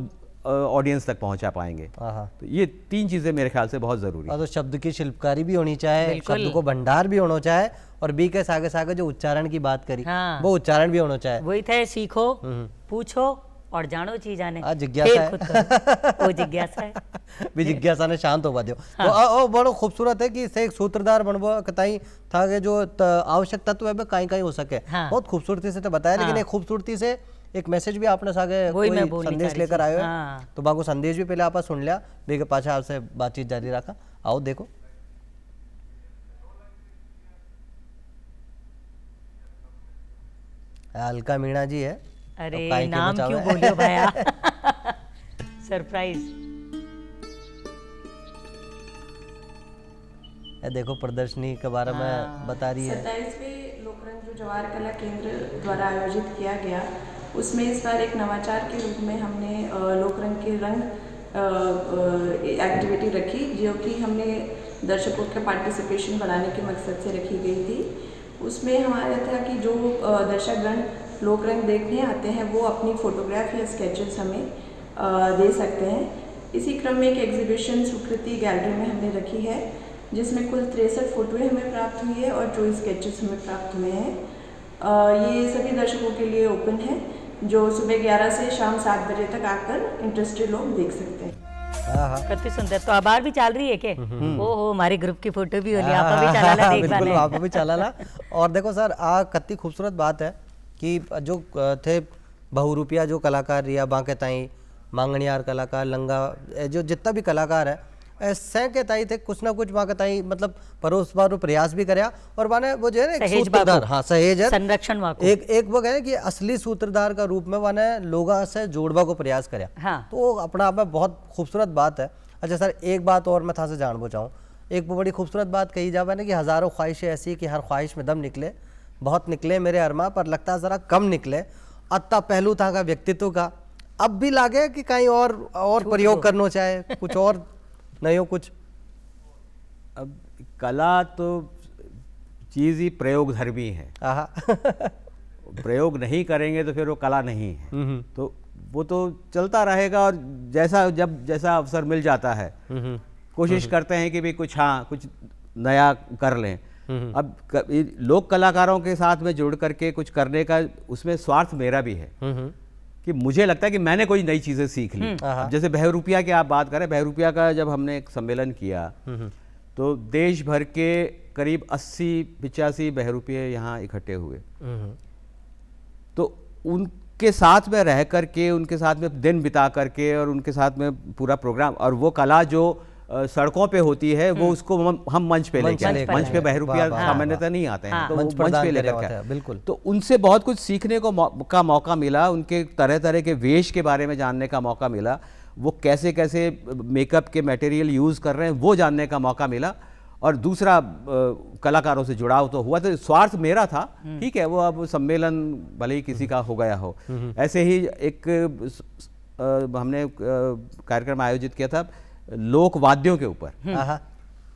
ऑडियंस तक पहुंचा पाएंगे। तो ये 3 चीज़ें मेरे ख्याल से बहुत ज़रूरी है। तो शब्द की शिल्पकारी भी होनी चाहिए, शब्द को भंडार भी होना चाहिए और बी के सागे सागे जो उच्चारण की बात करी वो उच्चारण भी होना चाहिए। वही थे, सीखो, पूछो और जानो चीज आने। जिज्ञासा है वो जिज्ञासा है भी जिज्ञासा ने शांत होगा दियो। तो बड़ो खूबसूरत है कि से एक सूत्रधार बनबो कताई था कि जो आवश्यक तत्व है कहीं हो सके। बहुत खूबसूरती से तो बताया, लेकिन एक खूबसूरती से एक मैसेज भी आपने सागे कोई संदेश लेकर आए हो, तो बाको संदेश भी पहले आप सुन लिया, बे के पाछा आपसे बातचीत जारी रखा। आओ देखो। अलका मीणा जी है। अरे तो नाम क्यों बोलियो भैया सरप्राइज। देखो प्रदर्शनी के बारे में बता रही है। 27वें लोकरंग जो जवाहर कला केंद्र द्वारा आयोजित किया गया, उसमें इस बार एक नवाचार के रूप में हमने लोकरंग के रंग एक्टिविटी रखी, जो कि हमने दर्शकों के पार्टिसिपेशन बढ़ाने के मकसद से रखी गई थी। उसमें हमारा था कि जो दर्शकगण लोकरंग देखने आते हैं वो अपनी फ़ोटोग्राफ या स्केचेस हमें दे सकते हैं। इसी क्रम में एक एग्जीबिशन सुकृति गैलरी में हमने रखी है, जिसमें कुल 63 फोटोएं हमें प्राप्त हुई है और 24 स्केचेस हमें प्राप्त हुए हैं। ये सभी दर्शकों के लिए ओपन है, जो सुबह 11 से शाम 7 बजे तक आकर इंटरेस्टेड लोग देख सकते हैं। कितनी सुंदर। तो अबार भी चल रही है के? ओहो, हमारे ग्रुप की फोटो भी हो लिया, आप भी चला ला, देख बिल्कुल आप भी चला ला। और देखो सर, कितनी खूबसूरत बात है कि जो थे बहुरूपिया जो कलाकार रिया बांके ताई मांगणियार कलाकार लंगा जो जितना भी कलाकार है ऐसे के ताई थे कुछ ना कुछ बांके ताई मतलब परोस बार प्रयास भी करया और माने वो जो है ना सूत्रधार, हाँ सहेज संरक्षण एक वो है कि असली सूत्रधार का रूप में माने लोगों से जोड़वा को प्रयास करया। हाँ। तो अपना आप में बहुत खूबसूरत बात है। अच्छा सर, एक बात और मैं था से जानना चाहूँ, एक बड़ी खूबसूरत बात कही जावे ना कि हज़ारों ख्वाहिशें ऐसी कि हर ख्वाहिश में दम निकले, बहुत निकले मेरे अरमा, पर लगता है जरा कम निकले। अत्ता पहलू था का व्यक्तित्व का, अब भी लागे कि कहीं और प्रयोग करना चाहे, कुछ और नहीं हो कुछ। अब कला तो चीज़ ही प्रयोग धर्मी है। आहा प्रयोग नहीं करेंगे तो फिर वो कला नहीं है। तो वो तो चलता रहेगा, और जैसा अवसर मिल जाता है कोशिश करते हैं कि भी कुछ नया कर लें। अब लोक कलाकारों के साथ में जुड़ करके कुछ करने का उसमें स्वार्थ मेरा भी है कि मुझे लगता है कि मैंने कोई नई चीज़ें सीख ली। अब जैसे बहरूपिया की आप बात करें, बहरूपिया का जब हमने एक सम्मेलन किया तो देश भर के करीब 80-85 बहरूपिये यहाँ इकट्ठे हुए। तो उनके साथ में रह करके, उनके साथ में दिन बिता करके और उनके साथ में पूरा प्रोग्राम, और वो कला जो सड़कों पे होती है वो उसको हम मंच पे लेके आते हैं। मंच पे बहरूपिया सामान्यतः नहीं आते हैं, तो वो मंच पे लेकर के बिल्कुल। तो उनसे बहुत कुछ सीखने का मौका मिला, उनके तरह तरह के वेश के बारे में जानने का मौका मिला, वो कैसे कैसे मेकअप के मटेरियल यूज़ कर रहे हैं वो जानने का मौका मिला। और दूसरा कलाकारों से जुड़ाव तो हुआ। तो स्वार्थ मेरा था, ठीक है, वो अब सम्मेलन भले ही किसी का हो गया हो। ऐसे ही एक हमने कार्यक्रम आयोजित किया था लोक वाद्यों के ऊपर।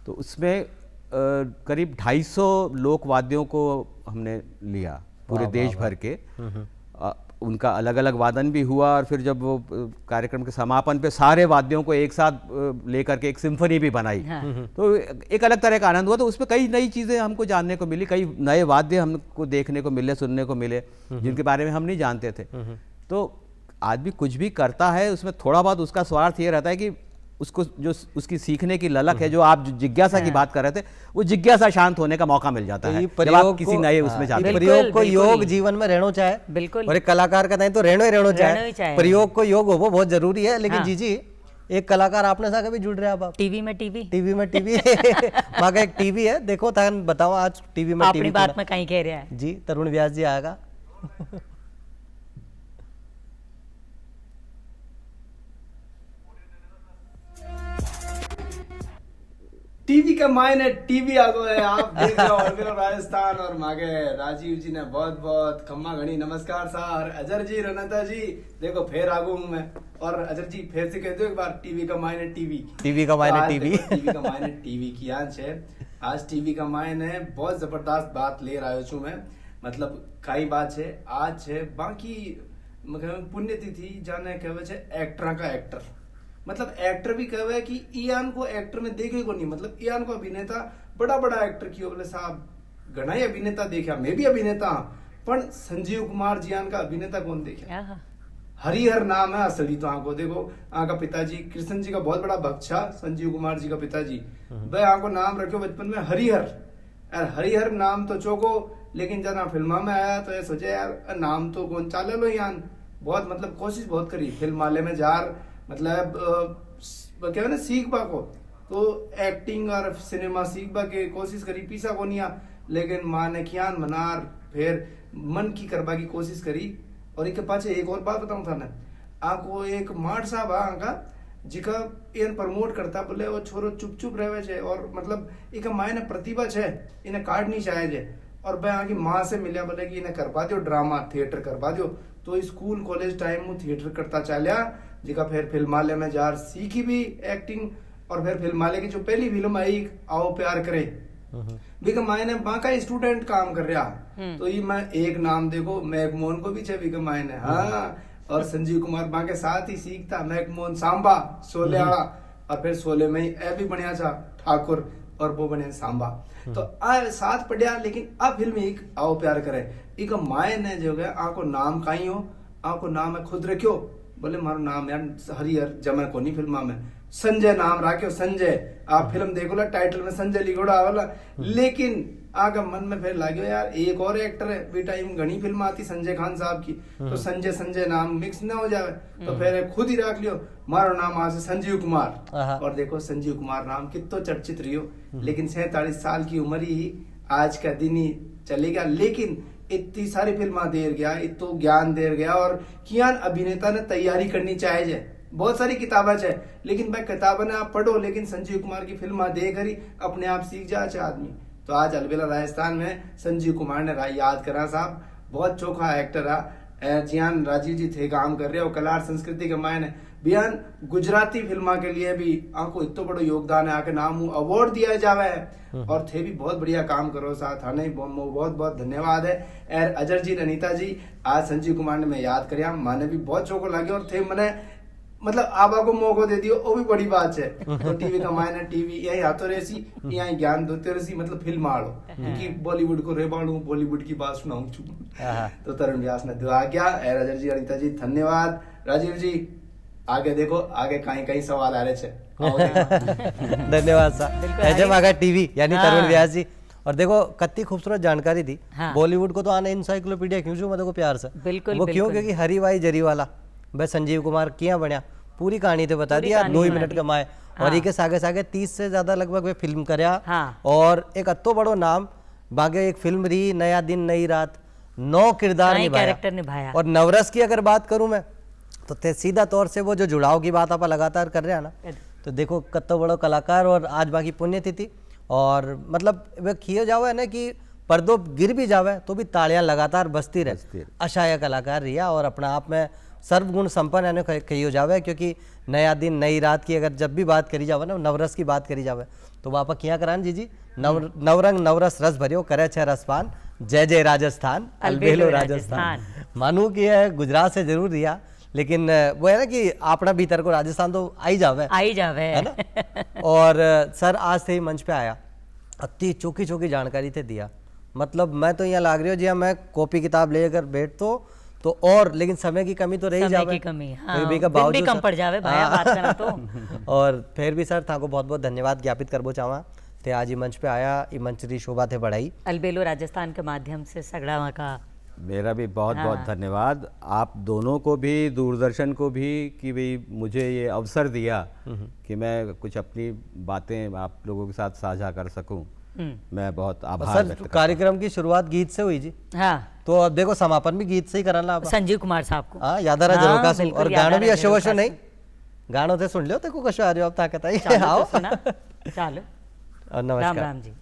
तो उसमें करीब 250 लोक वाद्यों को हमने लिया पूरे देश भर के। उनका अलग अलग वादन भी हुआ, और फिर जब वो कार्यक्रम के समापन पे सारे वाद्यों को एक साथ लेकर के एक सिम्फनी भी बनाई। तो एक अलग तरह का आनंद हुआ। तो उसमें कई नई चीज़ें हमको जानने को मिली, कई नए वाद्य हमको देखने को मिले, सुनने को मिले, जिनके बारे में हम नहीं जानते थे। तो आदमी कुछ भी करता है उसमें थोड़ा बहुत उसका स्वार्थ ये रहता है कि उसको जो उसकी सीखने की ललक है, जो आप जिज्ञासा की बात कर रहे थे, वो जिज्ञासा शांत होने का मौका मिल जाता है जब आप किसी नए उसमें जाते हैं। प्रयोग को योग जीवन में रहना चाहे, बिल्कुल, और एक कलाकार का नहीं तो रहना चाहे, प्रयोग को योग हो वो बहुत जरूरी है। लेकिन जी एक कलाकार आपने साथ कभी जुड़ रहे हैं आप? टीवी में टीवी वहाँ का एक टीवी है, देखो था बताओ आज टीवी में अपनी बात में कहीं कह रहा है जी। तरुण व्यास जी आएगा। टीवी का मायने टीवी आ गए। आप देख रहे हो अरविंद राजस्थान, और मागे राजीव जी ने बहुत बहुत खम्मा घड़ी नमस्कार सार। अजर जी, रनता जी, देखो फिर आगू हूं मैं। और अजर जी फिर से कहते हो एक बार, टीवी का मायने टीवी का मायने टीवी टीवी का मायने टीवी की आज है। आज टीवी का मायने बहुत जबरदस्त बात ले रहा हूँ मैं। मतलब कई बात है आज है, बाकी पुण्यतिथि जाने कहवे छे एक्टर का एक्टर, मतलब एक्टर भी कहवे कि इयान को एक्टर में देखे को नहीं, मतलब इयान को अभिनेता बड़ा बड़ा एक्टर की बोले साहब घना ही अभिनेता देखा, मैं भी अभिनेता पर संजीव कुमार जियान का अभिनेता कौन देखा। हरिहर नाम है असली। तो आंको देखो, आंका पिताजी कृष्ण जी का बहुत बड़ा भक्त था, संजीव कुमार जी का पिताजी, भाई आंको नाम रखो बचपन में हरिहर। हरिहर नाम तो चौको, लेकिन जब फिल्मा में आया तो ये सोचे यार नाम तो कौन चाले लो यान। बहुत मतलब कोशिश बहुत करी फिल्म वाले में जार, मतलब क्या ना सीखबा को, तो एक्टिंग और सिनेमा सीखबा के कोशिश करी, पीसा को नहीं आ, लेकिन माँ ने कियान मनार फिर मन की करबा की कोशिश करी। और एक पाछे एक और बात बताऊं था ना, आपको एक मार्ट साहब आका जिका इन प्रमोट करता, बोले वो छोरो चुप चुप रहे छे, और मतलब एक मायने प्रतिभा छे, इन्हें काट नहीं चाहे जे। और भाई आगे माँ से मिला, बोले कि इन्हें करवा दो ड्रामा थिएटर करवा दो। तो स्कूल कॉलेज टाइम में थिएटर करता चलिया, जिका फिर फिल्मालय में जार सीखी भी एक्टिंग। और फिर फिल्मालय की जो पहली फिल्म आई आओ प्यार करे, बिका मायने बाका स्टूडेंट काम कर रहा। तो ये मैं एक नाम देखो मैकमोहन को भी छे बिका मायने, हाँ, और संजीव कुमार बा के साथ ही सीखता मैकमोहन सांबा शोले वाला, और फिर शोले में ए भी बढ़िया था ठाकुर, और वो बने सांबा। तो आ साथ पढ़िया, लेकिन अब फिल्म एक आओ प्यार करे, एक मायने जो है आको नाम काई हो, आको नाम है खुद रखियो, बोले मारो नाम यार हरिहर जमा को नहीं फिल्मा में संजय नाम रखियो संजय। आप फिल्म देखो ला टाइटल में संजय लिखोड़ा वाला, लेकिन आगे मन में फिर लाग्यो यार एक और एक्टर है बी टाइम घनी फिल्म आती संजय खान साहब की, तो संजय संजय नाम मिक्स ना हो जावे, तो फिर खुद ही रख लियो मारो नाम आज संजीव कुमार। और देखो संजीव कुमार नाम कितो चर्चित रहियो, लेकिन 47 साल की उम्र ही आज का दिन ही चलेगा, लेकिन इतनी सारी फिल्मा देर गया, इतो ज्ञान देर गया। और कियान अभिनेता ने तैयारी करनी चाहिए, बहुत सारी किताबें है, लेकिन भाई किताबें आप पढ़ो, लेकिन संजीव कुमार की फिल्मा देख ही अपने आप सीख जा आदमी। तो आज अलबेला राजस्थान में संजीव कुमार ने याद करा साहब, बहुत चोखा एक्टर है। जियान राजीव जी थे काम कर रहे हो कला और संस्कृति के मायने बियान गुजराती फिल्मा के लिए भी आपको इतना बड़ो योगदान है, आके नाम अवार्ड दिया जावे है और थे भी बहुत बढ़िया काम करो साथ। हने बहुत बहुत धन्यवाद है। और अजर जी अनीता जी आज संजीव कुमार ने मैं याद करिया, माने भी बहुत चोखो लगे और थे मने मतलब आबा को मौको दे दियो, वो भी बड़ी बात है। तो टीवी का मायने टीवी यही हाथों रेसी यही ज्ञान देते रेसी, मतलब फिल्म आड़ो क्योंकि बॉलीवुड को रेबाड़ू, बॉलीवुड की बात सुनाऊं छू। तो तरुण व्यास ने दुआ किया। अजर जी अनीता जी धन्यवाद। राजीव जी आगे देखो, आगे कहीं कहीं सवाल आ रहे थे। धन्यवाद साहब। ऐसे मागा टीवी यानी तरुण व्यास जी। और देखो कितनी खूबसूरत जानकारी दी। बॉलीवुड को तो आने इंसाइक्लोपीडिया क्यों छू मैं देखो प्यार से, बिल्कुल वो क्यों, क्योंकि हरी भाई जरी वाला भाई संजीव कुमार किया बढ़िया पूरी कहानी तो बता दिया 2 मिनट कमाए। और एक सागे सागे 30 से ज्यादा लगभग वे फिल्म करया। और एक अत्तो बड़ो नाम बागे एक फिल्म रही नया दिन नई रात, 9 किरदार निभाया। और नवरस की अगर बात करूं मैं तो सीधा तौर से वो जो जुड़ाव की बात आप लगातार कर रहे हैं ना, तो देखो कत्तो बड़ो कलाकार और आज बाकी पुण्यतिथि। और मतलब वे किए जाओ है ना कि पर्दो गिर भी जावे तो भी तालियां लगातार बजती रहे। अशाया कलाकार रिया और अपना आप में सर्वगुण संपन्न है कही हो जावे। क्योंकि नया दिन नई रात की अगर जब भी बात करी जावे ना, नवरस की बात करी जावे तो वापा किया करान जी नवरंग नवरस रस भरियो करे छे रसपान, जय जय राजस्थान अलबेलो राजस्थान। मानू कि है गुजरात से जरूर रिया, लेकिन वो है ना कि अपना भीतर को राजस्थान तो आई जावे है ना। और सर आज थे ही मंच पे आया, अति चौकी चौकी जानकारी थे दिया। मतलब मैं तो यहाँ लाग रही हूँ जी, मैं कॉपी किताब लेकर बैठ तो और लेकिन समय की कमी तो रही जावे, भी कम पड़ जावे भाया बात करना तो। और फिर भी सर थाको बहुत बहुत धन्यवाद ज्ञापित करबो चाहवा ते आज ही मंच पे आया, ये मंच री शोभा थे बढ़ाई अलबेलो राजस्थान के माध्यम से सगड़ा वहाँ का। मेरा भी बहुत बहुत धन्यवाद आप दोनों को भी, दूरदर्शन को भी कि भाई मुझे ये अवसर दिया कि मैं कुछ अपनी बातें आप लोगों के साथ साझा कर सकूं। मैं बहुत आभार व्यक्त करता हूं। कार्यक्रम की शुरुआत गीत से हुई जी। तो अब देखो समापन भी गीत से ही करना संजीव कुमार साहब को। हाँ याद आ रहा जरूर का। और गानों भी अशो वशो नहीं, गानों से सुन लो तो कुछ आ रहे हो अब ताकत आई। चलो नमस्कार। राम राम जी।